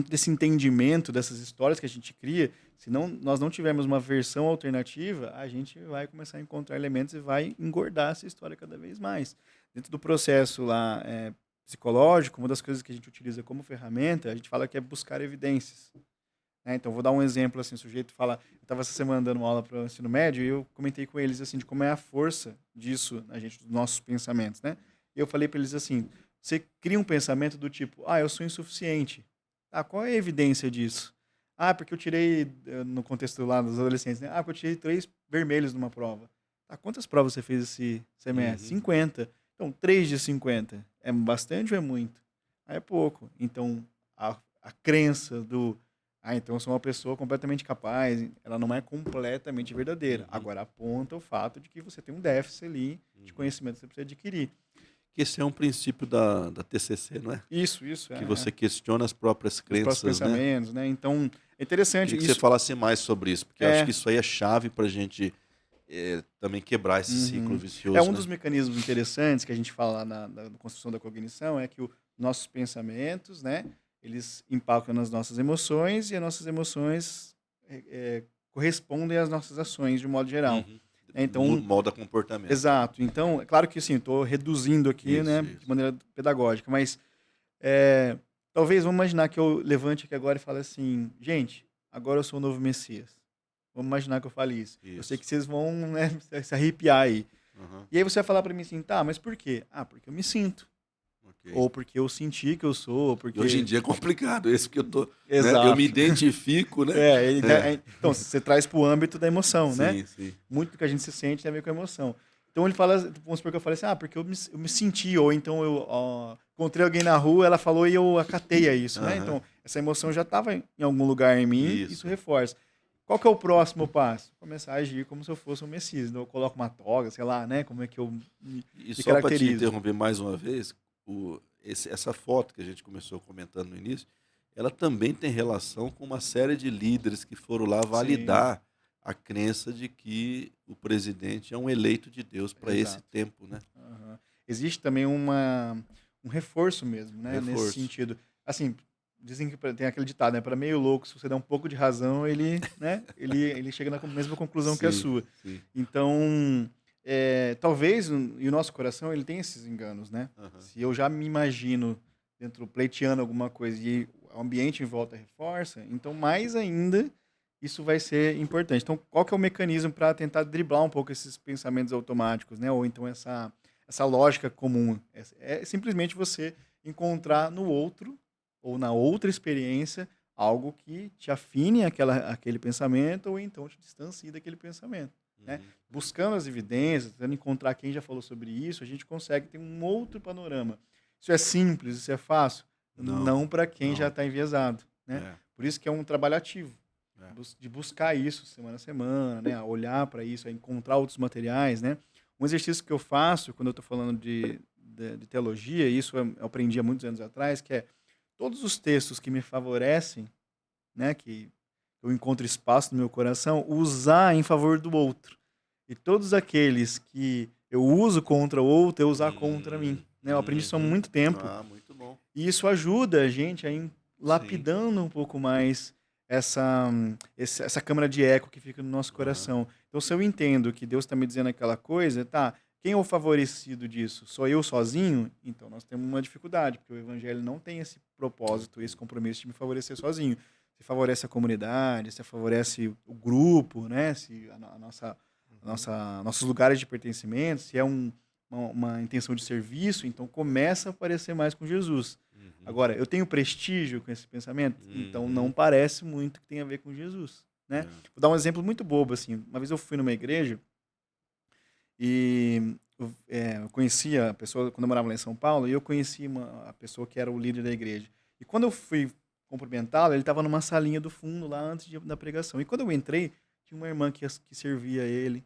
desse entendimento dessas histórias que a gente cria, se nós não tivermos uma versão alternativa, a gente vai começar a encontrar elementos e vai engordar essa história cada vez mais. Dentro do processo lá psicológico, uma das coisas que a gente utiliza como ferramenta, a gente fala que é buscar evidências. Então, vou dar um exemplo, assim, o sujeito fala... Eu estava essa semana dando uma aula para o ensino médio e eu comentei com eles, assim, de como é a força disso, a gente, dos nossos pensamentos, né? E eu falei para eles assim, você cria um pensamento do tipo, eu sou insuficiente. Qual é a evidência disso? Porque eu tirei, no contexto lá dos adolescentes, né? Porque eu tirei 3 vermelhos numa prova. Quantas provas você fez esse semestre? 50. Então, 3 de 50. É bastante ou é muito? É pouco. Então, a crença do... então eu sou uma pessoa completamente capaz, ela não é completamente verdadeira. Agora, aponta o fato de que você tem um déficit ali de conhecimento que você precisa adquirir. Esse é um princípio da TCC, não é? Isso. Que você questiona as próprias crenças, os próprios pensamentos, né? Então, é interessante. Queria que você falasse mais sobre isso, porque eu acho que isso aí é chave para a gente também quebrar esse ciclo vicioso. Um dos mecanismos interessantes que a gente fala na construção da cognição é que os nossos pensamentos, né? Eles impactam nas nossas emoções e as nossas emoções correspondem às nossas ações, de um modo geral. Então, no modo de comportamento. Exato. Então, é claro que estou reduzindo aqui, né, de maneira pedagógica, mas talvez vamos imaginar que eu levante aqui agora e fale assim, gente, agora eu sou o novo Messias. Vamos imaginar que eu fale isso. Eu sei que vocês vão, né, se arrepiar aí. E aí você vai falar para mim assim, tá, mas por quê? Ah, porque eu me sinto. Ou porque eu senti que eu sou. Porque... Hoje em dia é complicado esse, porque eu tô. Exato. Né, eu me identifico, né? Então, você traz para o âmbito da emoção, sim, né? Sim. Muito do que a gente se sente tem a ver com a emoção. Então ele fala, vamos supor que eu falei assim, porque eu me senti, ou então eu encontrei alguém na rua, ela falou e eu acatei a isso, né? Então, essa emoção já estava em algum lugar em mim, isso reforça. Qual que é o próximo passo? Começar a agir como se eu fosse um Messias. Então, eu coloco uma toga, sei lá, né? Como é que eu me só para te interromper mais uma vez, essa foto que a gente começou comentando no início, ela também tem relação com uma série de líderes que foram lá validar a crença de que o presidente é um eleito de Deus para esse tempo, né? Existe também um reforço mesmo, né? Nesse sentido. Assim, dizem que tem aquele ditado, né? Para meio louco, se você der um pouco de razão, ele chega na mesma conclusão que a sua. Sim. Então, talvez, e o nosso coração, ele tem esses enganos, né? Se eu já me imagino dentro, pleiteando alguma coisa e o ambiente em volta reforça, então mais ainda isso vai ser importante. Então, qual que é o mecanismo para tentar driblar um pouco esses pensamentos automáticos, né? Ou então essa lógica comum? É simplesmente você encontrar no outro ou na outra experiência algo que te afine aquele pensamento ou então te distancie daquele pensamento. Né? Buscando as evidências, tentando encontrar quem já falou sobre isso, a gente consegue ter um outro panorama. Isso é simples, isso é fácil? Não para quem já está enviesado. Né? Por isso que é um trabalho ativo, de buscar isso semana a semana, né? Olhar para isso, encontrar outros materiais. Né? Um exercício que eu faço quando eu estou falando de teologia, e isso eu aprendi há muitos anos atrás, que é todos os textos que me favorecem, né, que eu encontro espaço no meu coração, usar em favor do outro. E todos aqueles que eu uso contra o outro, eu usar contra mim. Né? Eu aprendi isso há muito tempo. Muito bom. E isso ajuda a gente a ir lapidando um pouco mais essa câmara de eco que fica no nosso coração. Então, se eu entendo que Deus está me dizendo aquela coisa, tá, quem é o favorecido disso? Sou eu sozinho? Então, nós temos uma dificuldade, porque o evangelho não tem esse propósito, esse compromisso de me favorecer sozinho. Se favorece a comunidade, se favorece o grupo, né? Se nossos lugares de pertencimento, se é uma intenção de serviço, então começa a parecer mais com Jesus. Agora, eu tenho prestígio com esse pensamento? Então não parece muito que tem a ver com Jesus. Né? Vou dar um exemplo muito bobo. Assim. Uma vez eu fui numa igreja e eu conhecia a pessoa, quando eu morava lá em São Paulo, e eu conheci a pessoa que era o líder da igreja. E quando eu fui cumprimentá-lo, ele estava numa salinha do fundo lá antes da pregação. E quando eu entrei, tinha uma irmã que servia ele,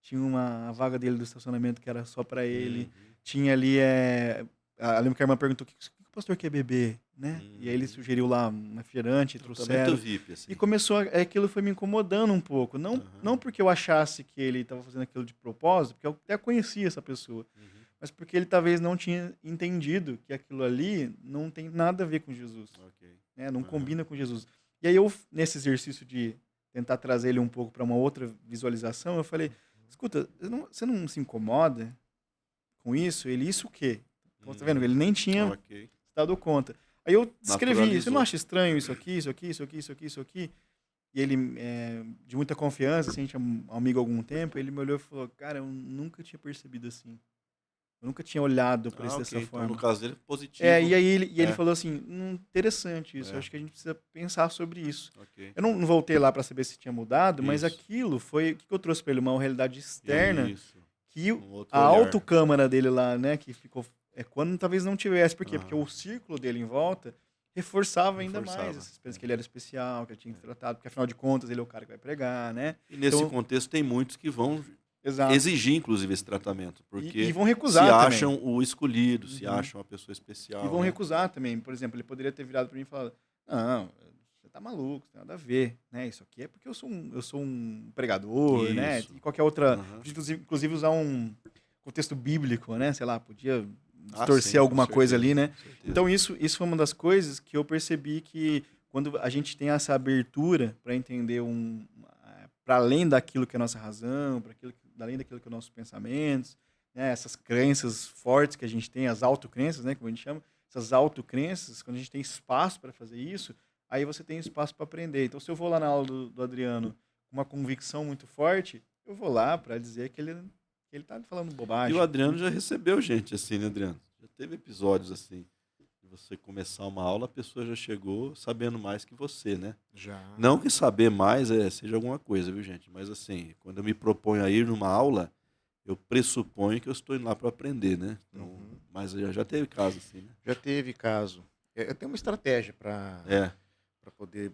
tinha a vaga dele do estacionamento que era só para ele, tinha ali, eu lembro que a irmã perguntou, o que o pastor quer beber? Né? E aí ele sugeriu lá um refrigerante, trouxeram. VIP, assim. E começou, aquilo foi me incomodando um pouco. Não porque eu achasse que ele estava fazendo aquilo de propósito, porque eu até conhecia essa pessoa, mas porque ele talvez não tinha entendido que aquilo ali não tem nada a ver com Jesus. Né? Não combina com Jesus. E aí eu, nesse exercício de tentar trazer ele um pouco para uma outra visualização, eu falei, escuta, você não se incomoda com isso? Ele, isso o quê? Então, tá vendo? Ele nem tinha se dado conta. Aí eu descrevi, você não acha estranho isso aqui, isso aqui, isso aqui, isso aqui, isso aqui? E ele, de muita confiança, assim, a gente é um amigo há algum tempo, ele me olhou e falou, cara, eu nunca tinha percebido assim. Eu nunca tinha olhado para isso dessa forma. Então, no caso dele, positivo. E aí ele falou assim, interessante isso, eu acho que a gente precisa pensar sobre isso. Eu não voltei lá para saber se tinha mudado, mas aquilo foi, o que eu trouxe para ele? Uma realidade externa, que a autocâmara dele lá, né, que ficou, quando talvez não tivesse. Por quê? Porque o círculo dele em volta reforçava ainda mais essas coisas, que ele era especial, que ele tinha que ser tratado, porque afinal de contas ele é o cara que vai pregar, né? E nesse contexto tem muitos que vão exigir, inclusive, esse tratamento, porque e vão recusar se também. Acham o escolhido, se acham a pessoa especial. E vão recusar também. Por exemplo, ele poderia ter virado para mim e falado, não, você tá maluco, não tem nada a ver, né? Isso aqui é porque eu sou um pregador, né? E qualquer outra... Inclusive usar um contexto bíblico, né? Sei lá, podia distorcer alguma coisa ali, né? Então isso foi uma das coisas que eu percebi que quando a gente tem essa abertura para entender para além daquilo que é a nossa razão, além daquilo que é os nossos pensamentos, né? Essas crenças fortes que a gente tem, as autocrenças, né? Como a gente chama, essas autocrenças, quando a gente tem espaço para fazer isso, aí você tem espaço para aprender. Então, se eu vou lá na aula do Adriano uma convicção muito forte, eu vou lá para dizer que ele tá falando bobagem. E o Adriano já recebeu gente assim, né, Adriano? Já teve episódios assim, de você começar uma aula, a pessoa já chegou sabendo mais que você, né? Já. Não que saber mais seja alguma coisa, viu, gente? Mas assim, quando eu me proponho a ir numa aula, eu pressuponho que eu estou indo lá para aprender, né? Então, mas já teve caso assim, né? Já teve caso. Eu tenho uma estratégia para poder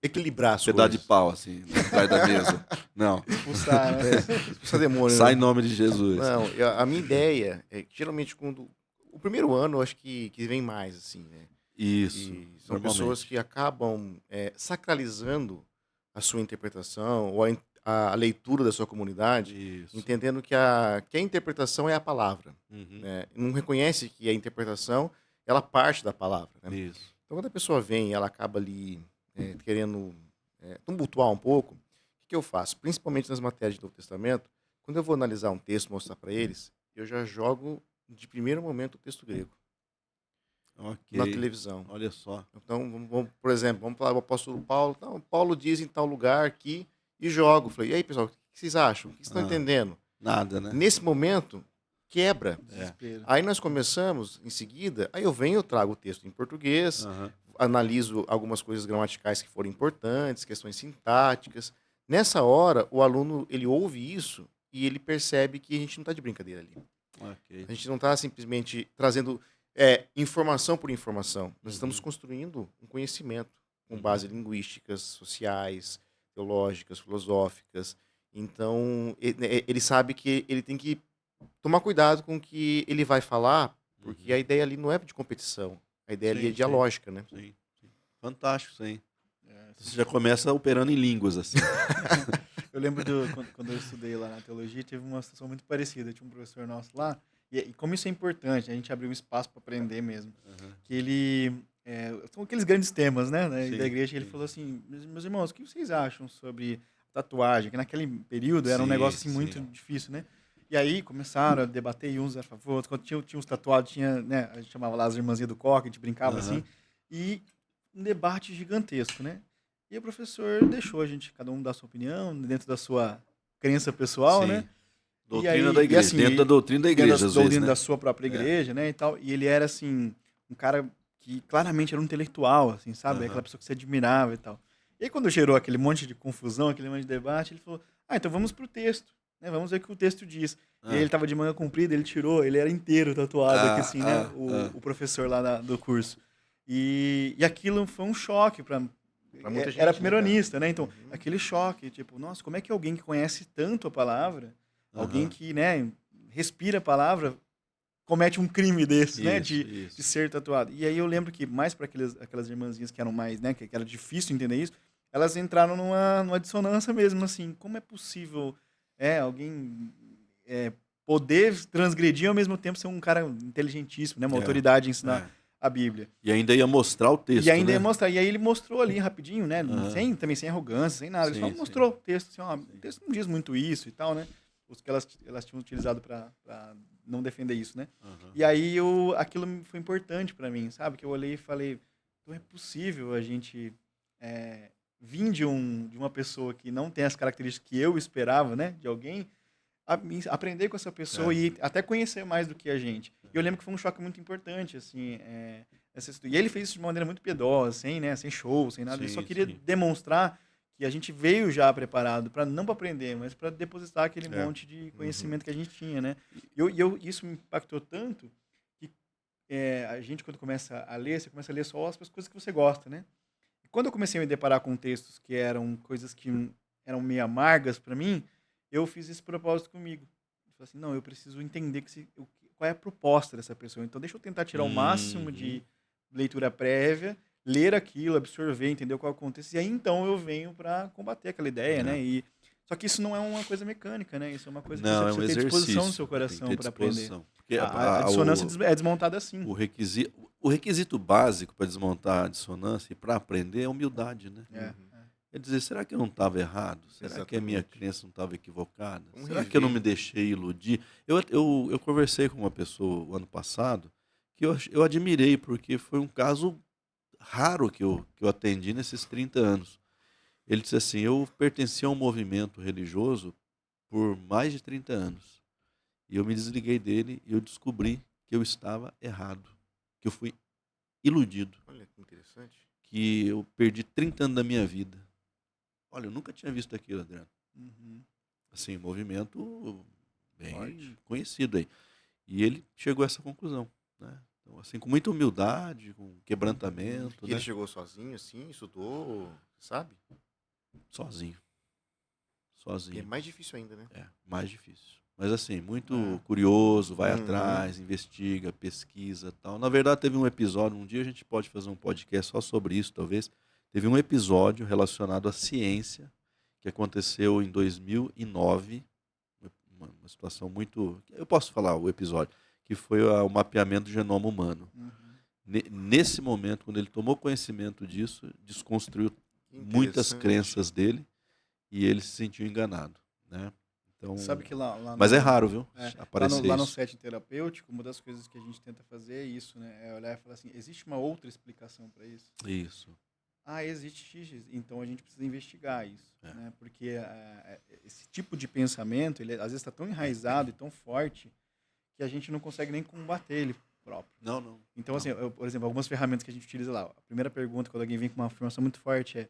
equilibrar as Pedaço coisas. de pau, assim, atrás da mesa. Não. Expulsar, né? Expulsar demônio. Sai né? em nome de Jesus. Não, a minha ideia é que geralmente quando... O primeiro ano eu acho que vem mais, assim, né? Isso. E são pessoas que acabam sacralizando a sua interpretação ou a leitura da sua comunidade, Isso. entendendo que a interpretação é a palavra. Uhum. Né? Não reconhece que a interpretação ela parte da palavra. Né? Isso. Então, quando a pessoa vem e ela acaba ali querendo tumultuar um pouco, o que eu faço? Principalmente nas matérias do Novo Testamento, quando eu vou analisar um texto, mostrar para eles, eu já jogo de primeiro momento o texto grego. Okay. Na televisão. Olha só. Então, por exemplo, vamos falar do apóstolo Paulo. Então, Paulo diz em tal lugar aqui e jogo. Falei, e aí, pessoal, o que vocês acham? O que vocês estão entendendo? Nada, né? Nesse momento, quebra. Desespero. Aí nós começamos, em seguida, aí eu trago o texto em português, analiso algumas coisas gramaticais que foram importantes, questões sintáticas. Nessa hora, o aluno, ele ouve isso e ele percebe que a gente não está de brincadeira ali. Okay. A gente não está simplesmente trazendo informação por informação. Nós estamos construindo um conhecimento com base linguísticas, sociais, teológicas, filosóficas. Então, ele sabe que ele tem que tomar cuidado com o que ele vai falar, porque a ideia ali não é de competição. A ideia ali é dialógica, né? Sim. Fantástico, sim. Você já começa operando em línguas, assim. Eu lembro quando eu estudei lá na teologia, teve uma situação muito parecida. Tinha um professor nosso lá, e como isso é importante, a gente abriu um espaço para aprender mesmo. Que ele... são aqueles grandes temas, né, da igreja. Ele falou assim, meus irmãos, o que vocês acham sobre tatuagem? Que naquele período era um negócio assim, muito difícil, né? E aí começaram a debater, e uns a favor, quando tinha uns tatuados, né, a gente chamava lá as irmãzinhas do coque, a gente brincava assim, e um debate gigantesco, né? E o professor deixou a gente, cada um dar a sua opinião, dentro da sua crença pessoal, né? Doutrina da igreja, assim, dentro da doutrina da igreja, dentro da doutrina da sua própria igreja, né, e tal. E ele era, assim, um cara que claramente era um intelectual, assim, sabe? Aquela pessoa que se admirava e tal. E aí, quando gerou aquele monte de confusão, aquele monte de debate, ele falou, então vamos pro texto, né? Vamos ver o que o texto diz. E aí ele tava de manga comprida, ele tirou, ele era inteiro tatuado aqui, assim, né? O professor lá do curso. E aquilo foi um choque para muita gente. Era primeronista, né? Então, aquele choque, tipo, nossa, como é que alguém que conhece tanto a palavra, alguém que, né, respira a palavra, comete um crime desse, né? De ser tatuado. E aí eu lembro que, mais para aquelas irmãzinhas que eram mais, né? Que era difícil entender isso, elas entraram numa dissonância mesmo, assim. Como é possível alguém poder transgredir e ao mesmo tempo ser um cara inteligentíssimo, né? Uma autoridade em ensinar a Bíblia. E ainda ia mostrar o texto, E ainda ia mostrar. E aí ele mostrou ali rapidinho, né? Também sem arrogância, sem nada. Ele só mostrou o texto, assim, o texto não diz muito isso e tal, né? Os que elas tinham utilizado para não defender isso, né? E aí aquilo foi importante para mim, sabe? Que eu olhei e falei, não é possível a gente vir de uma pessoa que não tem as características que eu esperava, né? De alguém, aprender com essa pessoa e até conhecer mais do que a gente. E eu lembro que foi um choque muito importante, assim, e ele fez isso de uma maneira muito piedosa, sem show, sem nada. Ele só queria demonstrar que a gente veio já preparado não para aprender, mas para depositar aquele monte de conhecimento que a gente tinha, né? E isso me impactou tanto que a gente, quando começa a ler, você começa a ler só as coisas que você gosta, né? E quando eu comecei a me deparar com textos que eram coisas que eram meio amargas para mim, eu fiz esse propósito comigo. Eu falei assim, não, eu preciso entender qual é a proposta dessa pessoa. Então, deixa eu tentar tirar o máximo de leitura prévia, ler aquilo, absorver, entender qual é o contexto, e aí, então, eu venho para combater aquela ideia, né? Só que isso não é uma coisa mecânica, né? Isso é uma coisa que você precisa ter disposição no seu coração para aprender. Porque a dissonância é desmontada assim. O requisito básico para desmontar a dissonância e para aprender é humildade, né? Quer dizer, será que eu não estava errado? Será que a minha crença não estava equivocada? Será que eu não me deixei iludir? Eu conversei com uma pessoa o ano passado que eu admirei, porque foi um caso raro que eu atendi nesses 30 anos. Ele disse assim, eu pertencia a um movimento religioso por mais de 30 anos. E eu me desliguei dele e eu descobri que eu estava errado, que eu fui iludido. Olha que interessante. Que eu perdi 30 anos da minha vida. Olha, eu nunca tinha visto aquilo, Adriano. Assim, um movimento bem forte, conhecido aí. E ele chegou a essa conclusão, né? Então, assim, com muita humildade, com quebrantamento. E né? ele chegou sozinho, assim, estudou, sabe? Sozinho. E é mais difícil ainda, né? É, mais difícil. Mas assim, muito curioso, vai atrás, investiga, pesquisa e tal. Na verdade, teve um episódio, um dia a gente pode fazer um podcast só sobre isso, talvez. Teve um episódio relacionado à ciência, que aconteceu em 2009, uma situação muito... Eu posso falar o episódio, que foi o mapeamento do genoma humano. Nesse momento, quando ele tomou conhecimento disso, desconstruiu muitas crenças dele e ele se sentiu enganado, né? Então, sabe que mas é raro, viu? Aparecer lá no setting terapêutico, uma das coisas que a gente tenta fazer é isso, né? É olhar e falar assim, existe uma outra explicação para isso? Isso. Existe, então a gente precisa investigar isso, né? Porque esse tipo de pensamento, ele às vezes está tão enraizado e tão forte que a gente não consegue nem combater ele próprio. Não. Então, assim, por exemplo, algumas ferramentas que a gente utiliza lá. A primeira pergunta, quando alguém vem com uma afirmação muito forte, é,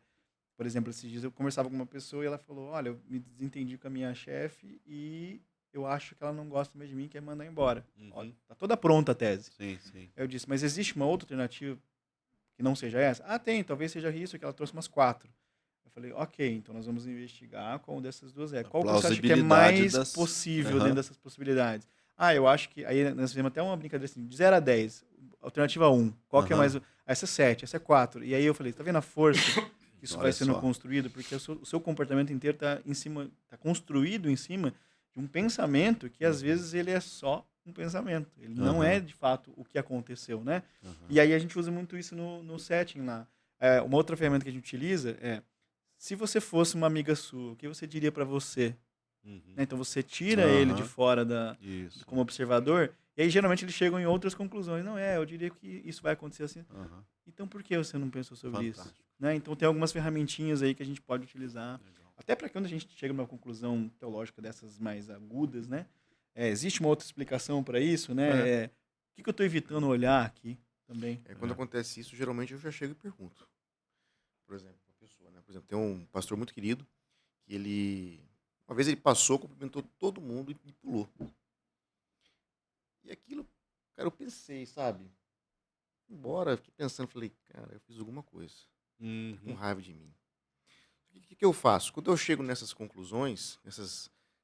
por exemplo, esses dias eu conversava com uma pessoa e ela falou, olha, eu me desentendi com a minha chefe e eu acho que ela não gosta mais de mim e quer me mandar embora. Olha, tá toda pronta a tese. Sim. Eu disse, mas existe uma outra alternativa que não seja essa? Tem, talvez seja isso, que ela trouxe umas 4. Eu falei, ok, então nós vamos investigar qual dessas duas é. Qual que você acha que é mais possível dentro dessas possibilidades? Eu acho que... Aí nós fizemos até uma brincadeira assim, de 0 a 10, alternativa 1, qual que é mais... Essa é 7, essa é 4. E aí eu falei, tá vendo a força que isso vai sendo construído? Porque o seu comportamento inteiro tá construído em cima de um pensamento que às vezes ele é só um pensamento. Ele não é, de fato, o que aconteceu, né? E aí a gente usa muito isso no setting lá. Uma outra ferramenta que a gente utiliza é, se você fosse uma amiga sua, o que você diria para você? Né? Então você tira ele de fora como observador, e aí geralmente eles chegam em outras conclusões. Não, eu diria que isso vai acontecer assim. Então por que você não pensou sobre isso? Né? Então tem algumas ferramentinhas aí que a gente pode utilizar. Legal. Até para quando a gente chega numa conclusão teológica dessas mais agudas, né? Existe uma outra explicação para isso, né? O que eu estou evitando olhar aqui também? Quando acontece isso, geralmente eu já chego e pergunto. Por exemplo, tem um pastor muito querido que uma vez ele passou, cumprimentou todo mundo e pulou. E aquilo, cara, eu pensei, sabe? Embora, fiquei pensando, falei, cara, eu fiz alguma coisa. Com raiva de mim. O que eu faço? Quando eu chego nessas conclusões,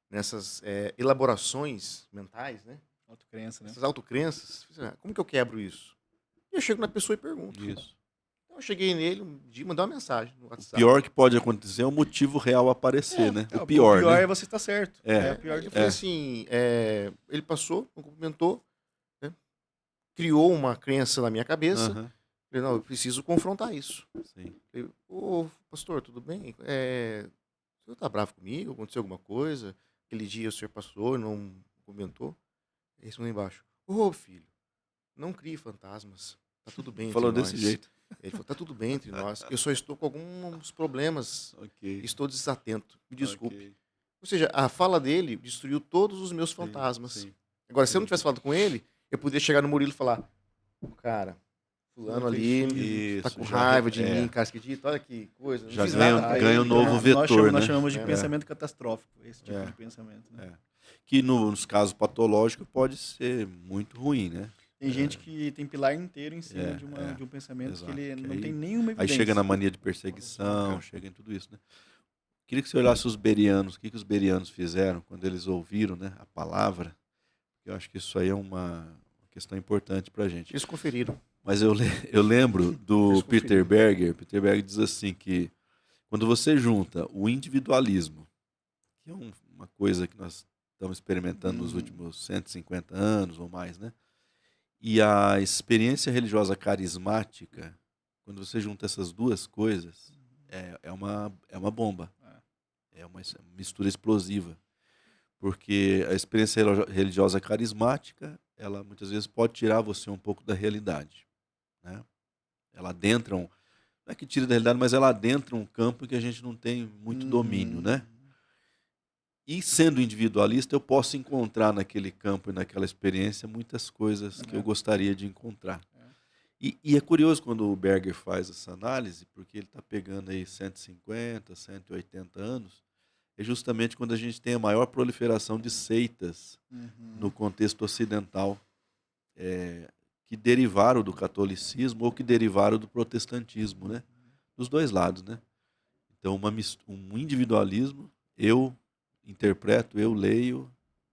nessas elaborações mentais, né? Autocrença, né? Essas autocrenças, como que eu quebro isso? Eu chego na pessoa e pergunto. Isso. Então eu cheguei nele um dia, mandei uma mensagem no WhatsApp. O pior que pode acontecer é o motivo real aparecer, né? O pior né? é você estar certo. O pior eu falei assim, ele passou, me cumprimentou, né? Criou uma crença na minha cabeça. Falei, não, eu preciso confrontar isso. Sim. Falei, pastor, tudo bem? O senhor tá bravo comigo? Aconteceu alguma coisa? Aquele dia o senhor passou e não comentou? Ele respondeu embaixo, filho, não crie fantasmas. Tá tudo bem entre nós. Falou desse jeito. Ele falou, tá tudo bem entre nós. Eu só estou com alguns problemas. Estou desatento. Me desculpe. Ou seja, a fala dele destruiu todos os meus fantasmas. Sim. Agora, se eu não tivesse falado com ele, eu poderia chegar no Murilo e falar, cara, fulano ali tá com raiva de mim, cara, acredita? Olha que coisa. Já ganha um novo vetor, nós chamamos de pensamento catastrófico, esse tipo de pensamento. Né? Que nos casos patológicos pode ser muito ruim, né? Tem gente que tem pilar inteiro em cima de um pensamento que ele não tem nenhuma evidência. Aí chega na mania de perseguição, chega em tudo isso, né? Queria que você olhasse os berianos, o que os berianos fizeram quando eles ouviram, né, a palavra. Eu acho que isso aí é uma questão importante pra gente. Eles conferiram. Mas eu lembro do Peter Berger. Peter Berger diz assim que quando você junta o individualismo, que é uma coisa que nós estamos experimentando nos últimos 150 anos ou mais, né? E a experiência religiosa carismática, quando você junta essas duas coisas, é uma bomba. É uma mistura explosiva. Porque a experiência religiosa carismática, ela muitas vezes pode tirar você um pouco da realidade. Né? Ela adentra não é que tira da realidade, mas ela adentra um campo que a gente não tem muito domínio, né? E sendo individualista, eu posso encontrar naquele campo e naquela experiência muitas coisas que eu gostaria de encontrar. E é curioso quando o Berger faz essa análise, porque ele está pegando aí 150, 180 anos, é justamente quando a gente tem a maior proliferação de seitas no contexto ocidental, que derivaram do catolicismo ou que derivaram do protestantismo, né? Dos dois lados, né? Então, um individualismo, eu interpreto, eu leio,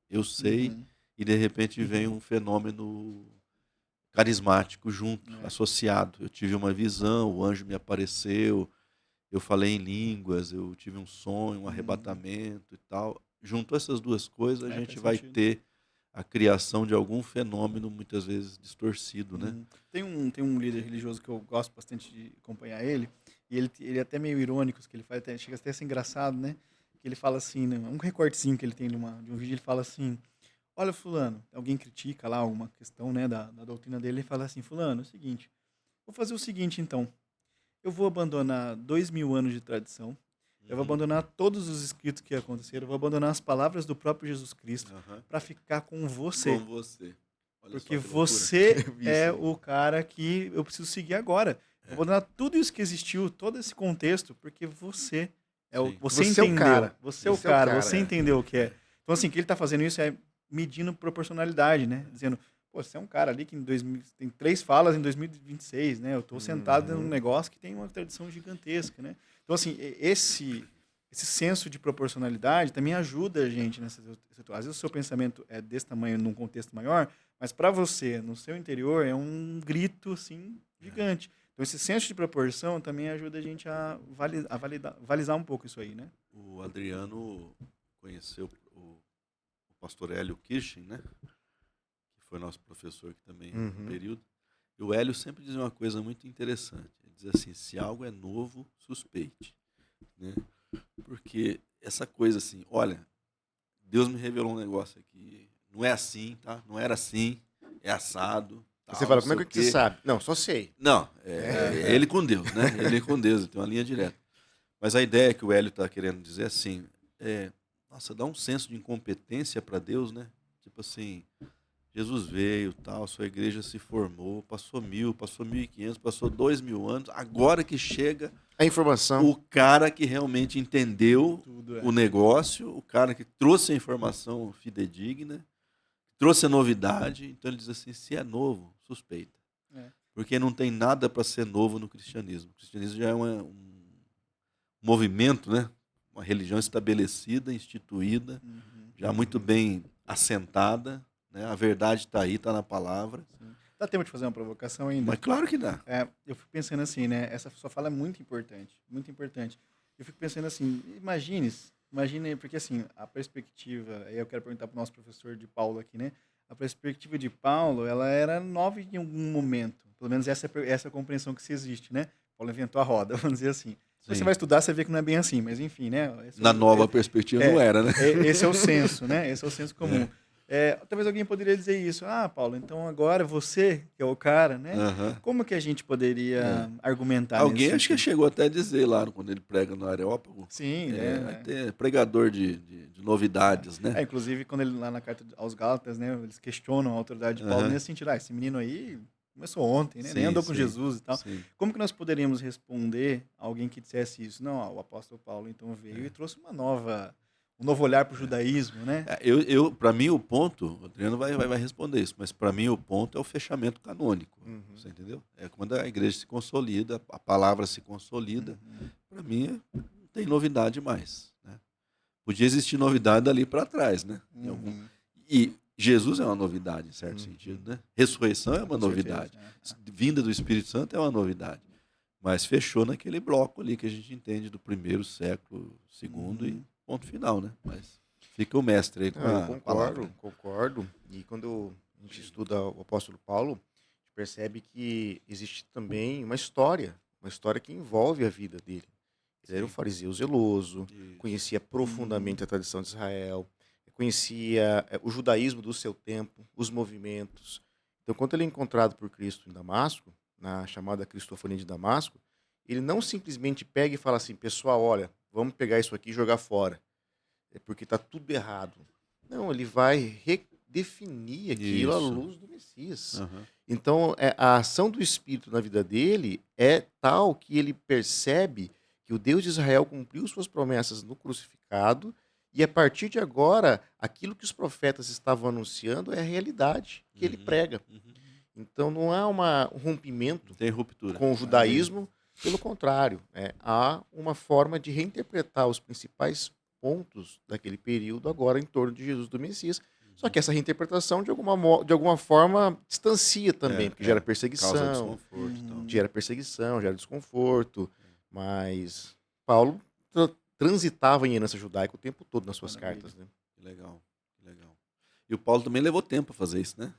eu sei, e de repente vem um fenômeno carismático junto, associado. Eu tive uma visão, o anjo me apareceu, eu falei em línguas, eu tive um sonho, um arrebatamento e tal. Junto a essas duas coisas, a gente vai ter a criação de algum fenômeno, muitas vezes distorcido, né? Tem um líder religioso que eu gosto bastante de acompanhar ele, e ele é até meio irônico, que ele faz, chega até a ser engraçado, né? Que ele fala assim, né? Um recortezinho que ele tem de um vídeo, ele fala assim: olha, fulano, alguém critica lá alguma questão, né, da doutrina dele, ele fala assim: fulano, é o seguinte, vou fazer o seguinte então, eu vou abandonar 2000 anos de tradição, eu vou abandonar todos os escritos que aconteceram, eu vou abandonar as palavras do próprio Jesus Cristo para ficar com você. Com você. Olha, porque você é o cara que eu preciso seguir agora. Vou abandonar tudo isso que existiu, todo esse contexto, porque você é o você entendeu. É o cara. Você é o cara, você entendeu o que é. Então, assim, que ele está fazendo isso é medindo proporcionalidade, né? Dizendo, pô, você é um cara ali que tem 3 falas em 2026, né? Eu estou sentado num negócio que tem uma tradição gigantesca, né? Então, assim, esse senso de proporcionalidade também ajuda a gente nessa situação. Às vezes o seu pensamento é desse tamanho num contexto maior, mas para você, no seu interior, é um grito, assim, gigante. Então, esse senso de proporção também ajuda a gente a balizar um pouco isso aí, né? O Adriano conheceu o pastor Hélio Kirchen, né? Que foi nosso professor aqui também no período. E o Hélio sempre dizia uma coisa muito interessante. Ele diz assim, se algo é novo, suspeite. Né? Porque essa coisa assim, olha, Deus me revelou um negócio aqui, não é assim, tá? Não era assim, é assado. Tal, você fala, como é que você sabe? Não, só sei. Não, ele com Deus, né? Ele com Deus, tem uma linha direta. Mas a ideia que o Hélio está querendo dizer assim, nossa, dá um senso de incompetência para Deus, né? Tipo assim, Jesus veio, tal, sua igreja se formou, passou 1000, passou 1500, passou 2000 anos, agora que chega a informação, o cara que realmente entendeu o negócio, o cara que trouxe a informação fidedigna, trouxe a novidade. Então ele diz assim, se é novo, suspeita. Porque não tem nada para ser novo no cristianismo. O cristianismo já é um movimento, né? Uma religião estabelecida, instituída, já muito bem assentada, né? A verdade está aí, está na palavra. Dá tempo de fazer uma provocação ainda? Mas claro que dá. Eu fico pensando assim, né? Essa sua fala é muito importante, muito importante. Eu fico pensando assim, imagine, porque assim, a perspectiva, aí eu quero perguntar para o nosso professor de Paulo aqui, né? A perspectiva de Paulo, ela era nova em algum momento. Pelo menos essa é a compreensão que se existe, né? Paulo inventou a roda, vamos dizer assim. Se você vai estudar, você vê que não é bem assim, mas enfim, né? Na nova perspectiva não era, né? Esse é o senso, né? Esse é o senso comum. Talvez alguém poderia dizer isso. Ah, Paulo, então agora você, que é o cara, né? Como que a gente poderia argumentar alguém acho que chegou até a dizer lá, quando ele prega no Areópago. Sim, vai ter pregador de novidades, né? Inclusive, quando ele, lá na carta aos Gálatas, né? Eles questionam a autoridade de Paulo nesse sentido. Esse menino aí começou ontem, né? Nem andou com Jesus e tal. Sim. Como que nós poderíamos responder a alguém que dissesse isso? Não, o apóstolo Paulo então veio e trouxe um novo olhar para o judaísmo, né? Para mim, o ponto, o Adriano vai responder isso, mas para mim o ponto é o fechamento canônico. Você entendeu? É quando a igreja se consolida, a palavra se consolida. Para mim, não tem novidade mais. Né? Podia existir novidade dali para trás, né? E Jesus é uma novidade, em certo sentido. Né? Ressurreição é uma novidade. Vinda do Espírito Santo é uma novidade. Mas fechou naquele bloco ali que a gente entende do primeiro século, segundo e ponto final, né? Mas fica o mestre aí com a palavra. Concordo. E quando a gente estuda o apóstolo Paulo, a gente percebe que existe também uma história que envolve a vida dele. Ele era um fariseu zeloso, conhecia profundamente a tradição de Israel, conhecia o judaísmo do seu tempo, os movimentos. Então, quando ele é encontrado por Cristo em Damasco, na chamada Cristofania de Damasco, ele não simplesmente pega e fala assim, pessoal, olha, vamos pegar isso aqui e jogar fora, porque está tudo errado. Não, ele vai redefinir aquilo à luz do Messias. Então, a ação do Espírito na vida dele é tal que ele percebe que o Deus de Israel cumpriu suas promessas no crucificado, e a partir de agora, aquilo que os profetas estavam anunciando é a realidade que ele prega. Então não há um rompimento com o judaísmo, pelo contrário, há uma forma de reinterpretar os principais pontos daquele período agora em torno de Jesus do Messias. Só que essa reinterpretação, de alguma forma, distancia também, porque gera perseguição, gera perseguição, gera desconforto, mas Paulo transitava em herança judaica o tempo todo nas suas cartas. Né? Que legal, que legal. E o Paulo também levou tempo a fazer isso, né?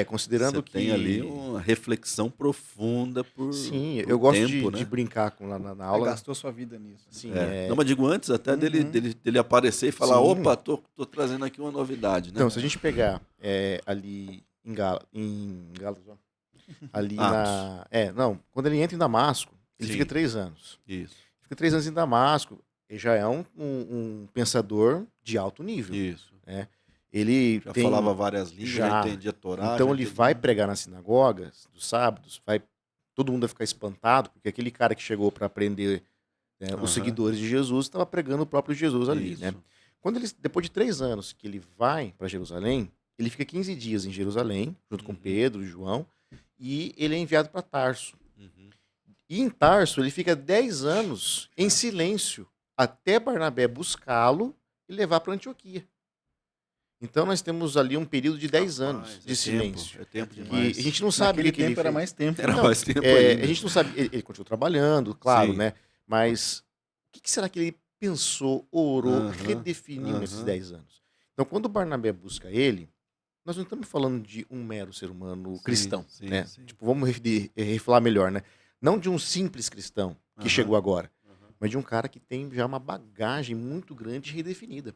Considerando que tem ali uma reflexão profunda por Sim, por eu gosto tempo, de né? brincar com lá na aula. Gastou sua vida nisso. Sim, Não, mas digo antes até dele aparecer e falar, Sim. opa, tô trazendo aqui uma novidade, né? Então, se a gente pegar ali em Gálatas, ó, ali quando ele entra em Damasco, ele fica 3 anos. Isso. Fica 3 anos em Damasco, ele já é um pensador de alto nível. Isso. Né? Ele já falava várias línguas, já entendia a Torá. Então ele vai pregar nas sinagogas dos sábados, todo mundo vai ficar espantado, porque aquele cara que chegou para aprender os seguidores de Jesus estava pregando o próprio Jesus ali. Né? Quando depois de 3 anos que ele vai para Jerusalém, ele fica 15 dias em Jerusalém, junto com Pedro e João, e ele é enviado para Tarso. E em Tarso ele fica 10 anos em silêncio, até Barnabé buscá-lo e levar para Antioquia. Então nós temos ali um período de 10 anos de silêncio. É tempo demais. E a gente não sabe Naquele o que ele tempo era fez. mais tempo. Era mais tempo ainda. A gente não sabe. Ele continuou trabalhando, claro, Sim. né? Mas o que será que ele pensou, orou, redefiniu nesses 10 anos? Então, quando o Barnabé busca ele, nós não estamos falando de um mero ser humano cristão, né? Tipo, vamos refalar melhor, né? Não de um simples cristão que chegou agora, mas de um cara que tem já uma bagagem muito grande e redefinida.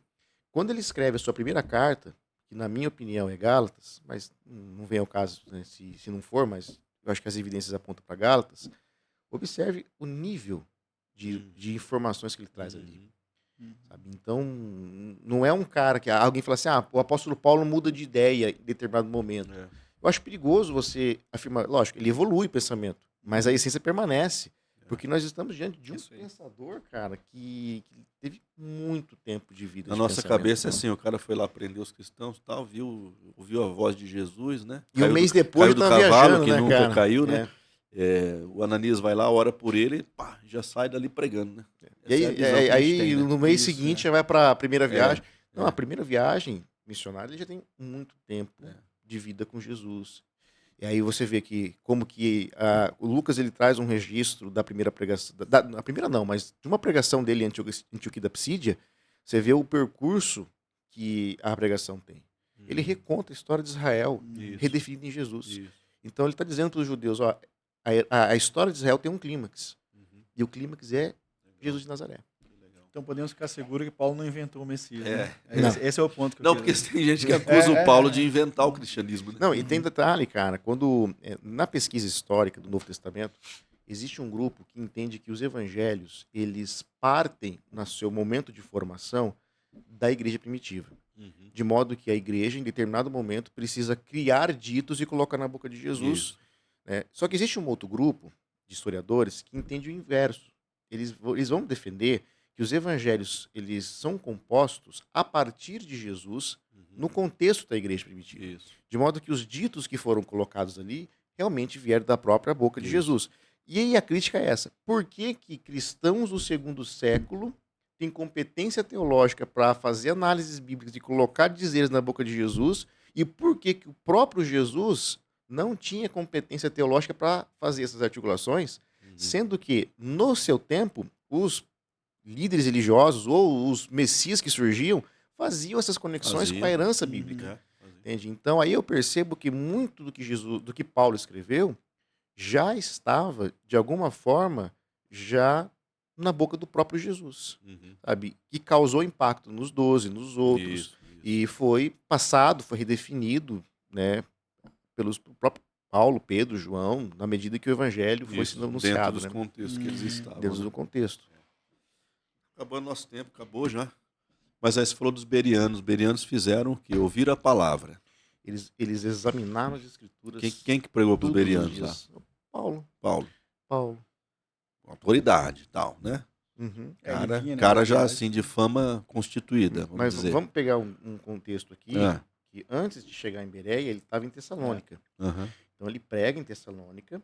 Quando ele escreve a sua primeira carta, que na minha opinião é Gálatas, mas não vem ao caso, né, se não for, mas eu acho que as evidências apontam para Gálatas, observe o nível de informações que ele traz ali. Sabe? Então, não é um cara que alguém fala assim, o apóstolo Paulo muda de ideia em determinado momento. Eu acho perigoso você afirmar, lógico, ele evolui o pensamento, mas a essência permanece. Porque nós estamos diante de um pensador, cara, que teve muito tempo de vida. Na nossa cabeça é assim, o cara foi lá aprender os cristãos e tal, ouviu a voz de Jesus, né? E um mês depois caiu do cavalo, que né, nunca cara? caiu, né? O Ananias vai lá, ora por ele, pá, já sai dali pregando, né? E aí no mês seguinte, já vai para a primeira viagem. Não, a primeira viagem missionária, ele já tem muito tempo de vida com Jesus. E aí você vê que como que o Lucas ele traz um registro da primeira pregação, a primeira não, mas de uma pregação dele em Antioquia da Psídia, você vê o percurso que a pregação tem. Ele reconta a história de Israel, redefinida em Jesus. Então ele está dizendo para os judeus, a história de Israel tem um clímax, e o clímax é Jesus de Nazaré. Então podemos ficar seguros que Paulo não inventou o Messias. Né? Não. Esse é o ponto que eu Não, queria porque tem gente que acusa o Paulo de inventar o cristianismo. Né? Não, e tem detalhe, cara, quando na pesquisa histórica do Novo Testamento, existe um grupo que entende que os evangelhos, eles partem no seu momento de formação da igreja primitiva. De modo que a igreja, em determinado momento, precisa criar ditos e colocar na boca de Jesus. Né? Só que existe um outro grupo de historiadores que entende o inverso. Eles vão defender que os evangelhos eles são compostos a partir de Jesus no contexto da igreja primitiva. De modo que os ditos que foram colocados ali realmente vieram da própria boca de Jesus. E aí a crítica é essa. Por que cristãos do 2º século têm competência teológica para fazer análises bíblicas e colocar dizeres na boca de Jesus, e por que o próprio Jesus não tinha competência teológica para fazer essas articulações, sendo que, no seu tempo, os líderes religiosos ou os messias que surgiam faziam essas conexões com a herança bíblica. Entende? Então aí eu percebo que muito do que Paulo escreveu já estava, de alguma forma, já na boca do próprio Jesus. Sabe? Que causou impacto nos 12, nos outros. E foi passado, foi redefinido, né, pelo próprio Paulo, Pedro, João, na medida que o evangelho foi sendo anunciado. Dentro dos contextos que eles estavam. Dentro do contexto. Acabou nosso tempo, acabou já. Mas aí você falou dos bereanos. Os bereanos fizeram o quê? Ouviram a palavra. Eles examinaram as escrituras. Quem que pregou para os bereanos lá? Paulo. Autoridade e tal, né? Uhum. Cara já assim de fama constituída. Mas dizer. Vamos pegar um contexto aqui, que antes de chegar em Bereia, ele estava em Tessalônica. Então ele prega em Tessalônica.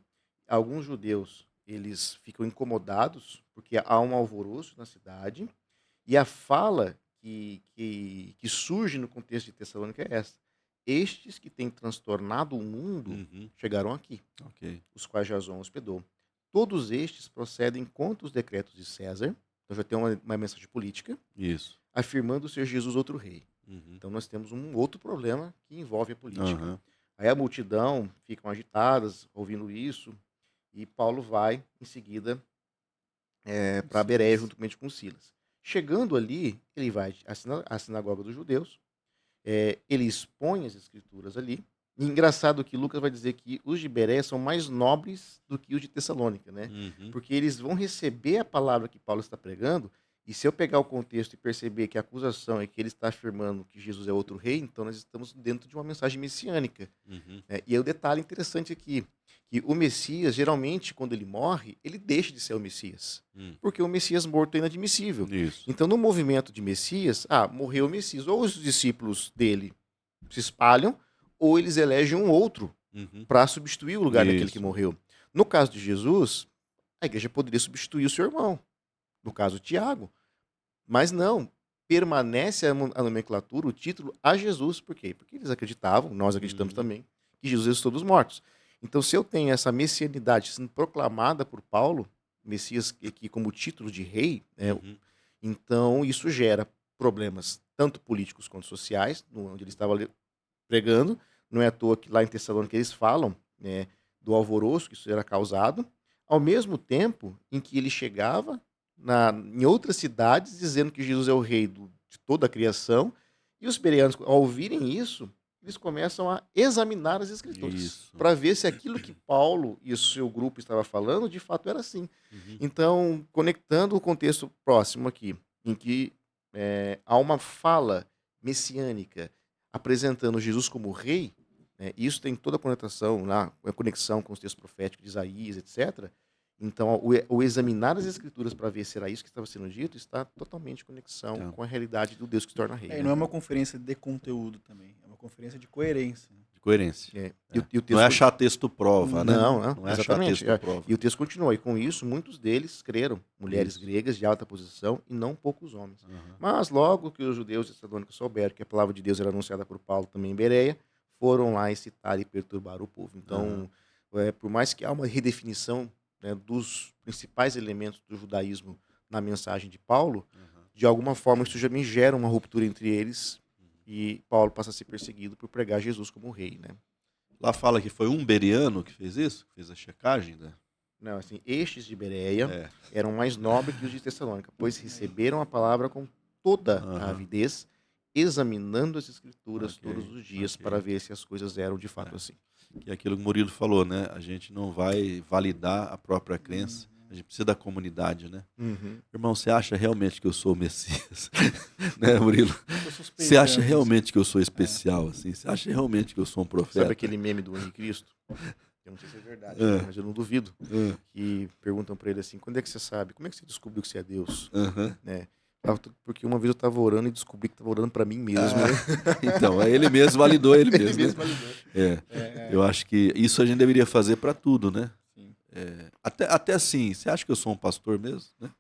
Alguns judeus, eles ficam incomodados, porque há um alvoroço na cidade, e a fala que surge no contexto de Tessalônica é essa. Estes que têm transtornado o mundo chegaram aqui, os quais Jasão hospedou. Todos estes procedem contra os decretos de César, então já tem uma mensagem política, afirmando ser Jesus outro rei. Então nós temos um outro problema que envolve a política. Aí a multidão ficam agitadas, ouvindo isso, e Paulo vai, em seguida, para Bereia, juntamente com Silas. Chegando ali, ele vai à sinagoga dos judeus, ele expõe as escrituras ali. E engraçado que Lucas vai dizer que os de Bereia são mais nobres do que os de Tessalônica, né? Porque eles vão receber a palavra que Paulo está pregando, e se eu pegar o contexto e perceber que a acusação é que ele está afirmando que Jesus é outro rei, então nós estamos dentro de uma mensagem messiânica. E aí o detalhe interessante aqui, que o Messias, geralmente, quando ele morre, ele deixa de ser o Messias. Porque o Messias morto é inadmissível. Então, no movimento de Messias, morreu o Messias. Ou os discípulos dele se espalham, ou eles elegem um outro para substituir o lugar daquele que morreu. No caso de Jesus, a igreja poderia substituir o seu irmão. No caso, Tiago. Mas não. Permanece a nomenclatura, o título, a Jesus. Por quê? Porque eles acreditavam, nós acreditamos também, que Jesus ressuscitou dos mortos. Então, se eu tenho essa messianidade sendo proclamada por Paulo, Messias aqui como título de rei, então isso gera problemas tanto políticos quanto sociais, onde ele estava pregando. Não é à toa que lá em Tessalônica eles falam do alvoroço que isso era causado, ao mesmo tempo em que ele chegava em outras cidades dizendo que Jesus é o rei de toda a criação, e os bereanos, ao ouvirem isso, eles começam a examinar as escrituras para ver se aquilo que Paulo e o seu grupo estava falando de fato era assim. Então, conectando o contexto próximo aqui, em que há uma fala messiânica apresentando Jesus como rei, isso tem toda a conotação lá, a conexão com os textos proféticos de Isaías, etc. Então, o examinar as escrituras para ver se era isso que estava sendo dito está totalmente em conexão com a realidade do Deus que se torna rei. Não é uma conferência de conteúdo também, é uma conferência de coerência. De coerência. E o texto não é achar texto prova, né? Não é exatamente. achar texto prova. E o texto continua, e com isso muitos deles creram, mulheres gregas de alta posição e não poucos homens. Mas logo que os judeus de Tessalônica souberam que a palavra de Deus era anunciada por Paulo também em Bereia, foram lá incitar e perturbar o povo. Então, por mais que há uma redefinição dos principais elementos do judaísmo na mensagem de Paulo, de alguma forma isso já me gera uma ruptura entre eles e Paulo passa a ser perseguido por pregar Jesus como rei, né? Lá fala que foi um bereano que fez isso? Que fez a checagem, né? Não, assim, estes de Bereia eram mais nobres que os de Tessalônica, pois receberam a palavra com toda a avidez, examinando as escrituras todos os dias para ver se as coisas eram de fato assim. Que é aquilo que o Murilo falou, né? A gente não vai validar a própria crença, a gente precisa da comunidade, né? Irmão, você acha realmente que eu sou o Messias? Né, Murilo? Você acha realmente que eu sou especial, assim? Você acha realmente que eu sou um profeta? Sabe aquele meme do Henrique Cristo? Eu não sei se é verdade, mas eu não duvido. Que perguntam para ele assim, quando é que você sabe? Como é que você descobriu que você é Deus? Né? Porque uma vez eu estava orando e descobri que estava orando para mim mesmo. Então, ele mesmo validou ele mesmo. Eu acho que isso a gente deveria fazer para tudo, né? Até assim, você acha que eu sou um pastor mesmo? Né?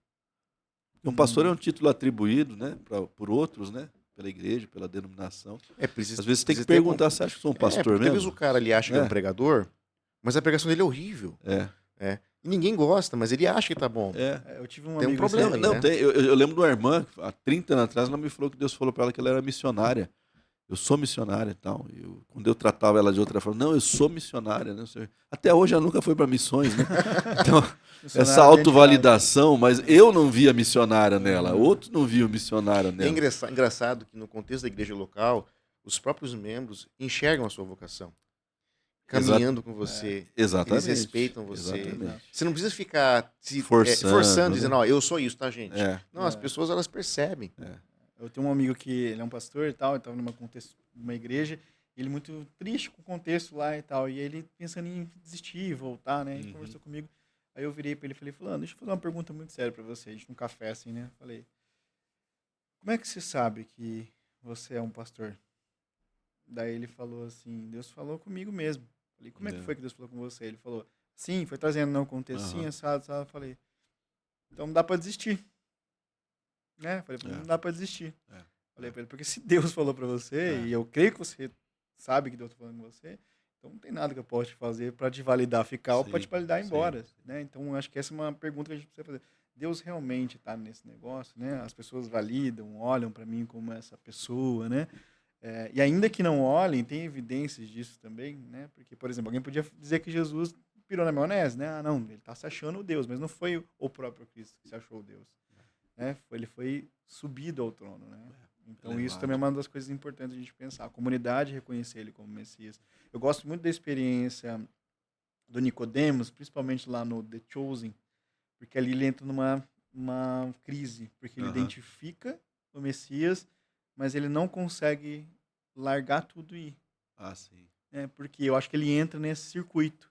Um pastor é um título atribuído, né, por outros, né? Pela igreja, pela denominação. Às vezes você tem que perguntar, você acha que eu sou um pastor mesmo? Às vezes o cara ali acha que é um pregador, mas a pregação dele é horrível. E ninguém gosta, mas ele acha que tá bom. Eu tive um tem um problema aí, né? Eu lembro de uma irmã, há 30 anos atrás, ela me falou que Deus falou para ela que ela era missionária. Eu sou missionária e tal. Quando eu tratava ela de outra forma, não, eu sou missionária. Né? Até hoje ela nunca foi para missões. Né? Então, essa autovalidação, mas eu não via missionária nela, outros não viam missionária nela. É engraçado que no contexto da igreja local, os próprios membros enxergam a sua vocação. caminhando com você. Exatamente. Eles respeitam você. Exatamente. Você não precisa ficar forçando, dizendo, ó, eu sou isso, tá, gente? Não, as É. pessoas, elas percebem. Eu tenho um amigo que ele é um pastor e tal, ele estava numa igreja, ele muito triste com o contexto lá e tal, e ele pensando em desistir, voltar, né? Ele conversou comigo. Aí eu virei pra ele e falei, fulano, deixa eu fazer uma pergunta muito séria pra você, a gente num café assim, né? Falei, como é que você sabe que você é um pastor? Daí ele falou assim, Deus falou comigo mesmo. Falei, como é que foi que Deus falou com você? Ele falou, sim, foi trazendo não contexto, sim, assado. Falei, então não dá pra desistir. Né? Falei, não dá pra desistir. Falei pra ele, porque se Deus falou pra você, e eu creio que você sabe que Deus tá falando com você, então não tem nada que eu possa te fazer pra te validar ficar ou pra te validar ir embora. Né? Então acho que essa é uma pergunta que a gente precisa fazer. Deus realmente tá nesse negócio, né? As pessoas validam, olham pra mim como essa pessoa, né? E ainda que não olhem, tem evidências disso também, né? Porque, por exemplo, alguém podia dizer que Jesus pirou na maionese, né? Ah, não, ele está se achando o Deus, mas não foi o próprio Cristo que se achou o Deus. Né? Ele foi subido ao trono, né? Então isso também é uma das coisas importantes a gente pensar. A comunidade reconhecer ele como Messias. Eu gosto muito da experiência do Nicodemos, principalmente lá no The Chosen, porque ali ele entra numa crise, porque ele identifica o Messias, mas ele não consegue largar tudo e ir. Sim. Porque eu acho que ele entra nesse circuito.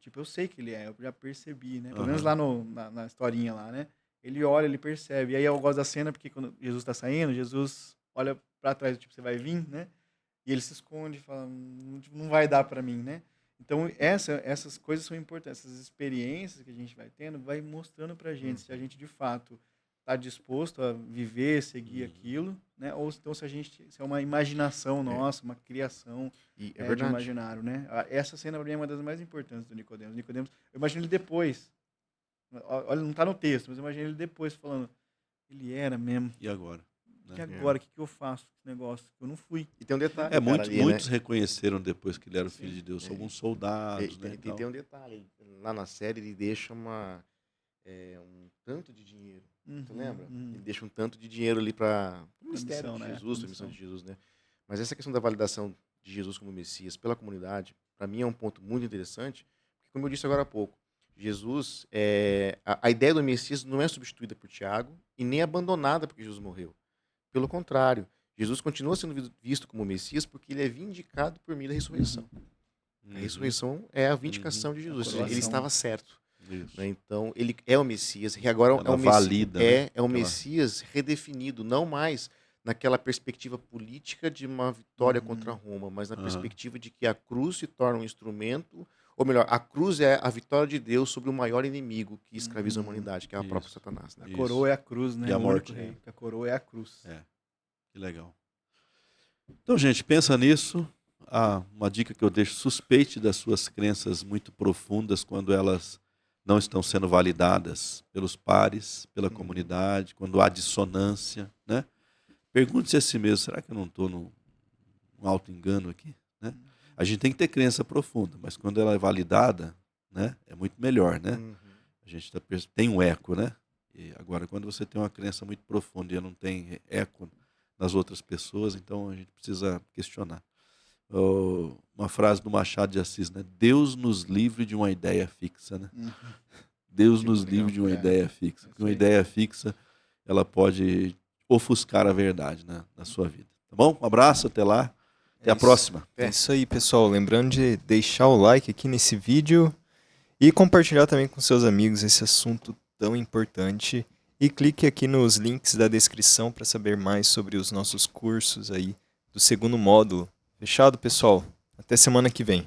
Tipo, eu sei que ele eu já percebi, né? Pelo menos lá na historinha lá, né? Ele olha, ele percebe. E aí eu gosto da cena porque quando Jesus está saindo, Jesus olha para trás, tipo, você vai vir, né? E ele se esconde e fala, não vai dar para mim, né? Então, essas coisas são importantes. Essas experiências que a gente vai tendo, vai mostrando pra gente se a gente, de fato, está disposto a viver, seguir aquilo, né? Ou então se é uma imaginação nossa, uma criação de um imaginário, né? Essa cena, para mim, é uma das mais importantes do Nicodemos. Nicodemos, eu imagino ele depois. Olha, não está no texto, mas eu imagino ele depois falando, ele era mesmo. E agora? E agora, o que eu faço com esse negócio? Eu não fui. E tem um detalhe. Muitos reconheceram depois que ele era o filho de Deus. Alguns soldados, né? Tem um detalhe. Lá na série ele deixa um tanto de dinheiro. Tu lembra? Ele deixa um tanto de dinheiro ali para o mistério de Jesus, a missão de Jesus, né? Mas essa questão da validação de Jesus como Messias pela comunidade, para mim é um ponto muito interessante, porque como eu disse agora há pouco, Jesus, a ideia do Messias não é substituída por Tiago e nem abandonada porque Jesus morreu. Pelo contrário, Jesus continua sendo visto como Messias porque ele é vindicado por meio da ressurreição. A ressurreição é a vindicação de Jesus. Ele estava certo. Né? Então, ele é o Messias. E agora é o Messias redefinido, não mais naquela perspectiva política de uma vitória contra Roma, mas na perspectiva de que a cruz se torna um instrumento, ou melhor, a cruz é a vitória de Deus sobre o maior inimigo que escraviza a humanidade, que é o próprio Satanás. Né? A coroa é a cruz, né? E a morte. A coroa é a cruz. Que legal. Então, gente, pensa nisso. Uma dica que eu deixo: suspeite das suas crenças muito profundas quando elas não estão sendo validadas pelos pares, pela comunidade, quando há dissonância, né? Pergunte-se a si mesmo, será que eu não estou num auto-engano aqui? Né? A gente tem que ter crença profunda, mas quando ela é validada, né, é muito melhor, né? A gente tem um eco, né? E agora, quando você tem uma crença muito profunda e não tem eco nas outras pessoas, então a gente precisa questionar. Uma frase do Machado de Assis, né? Deus nos livre de uma ideia fixa, né? Deus nos livre de uma ideia fixa. Porque uma ideia fixa, ela pode ofuscar a verdade, né, na sua vida. Tá bom? Um abraço, até lá. Até a próxima. É isso aí, pessoal. Lembrando de deixar o like aqui nesse vídeo e compartilhar também com seus amigos esse assunto tão importante. E clique aqui nos links da descrição para saber mais sobre os nossos cursos aí do segundo módulo. Fechado, pessoal? Até semana que vem.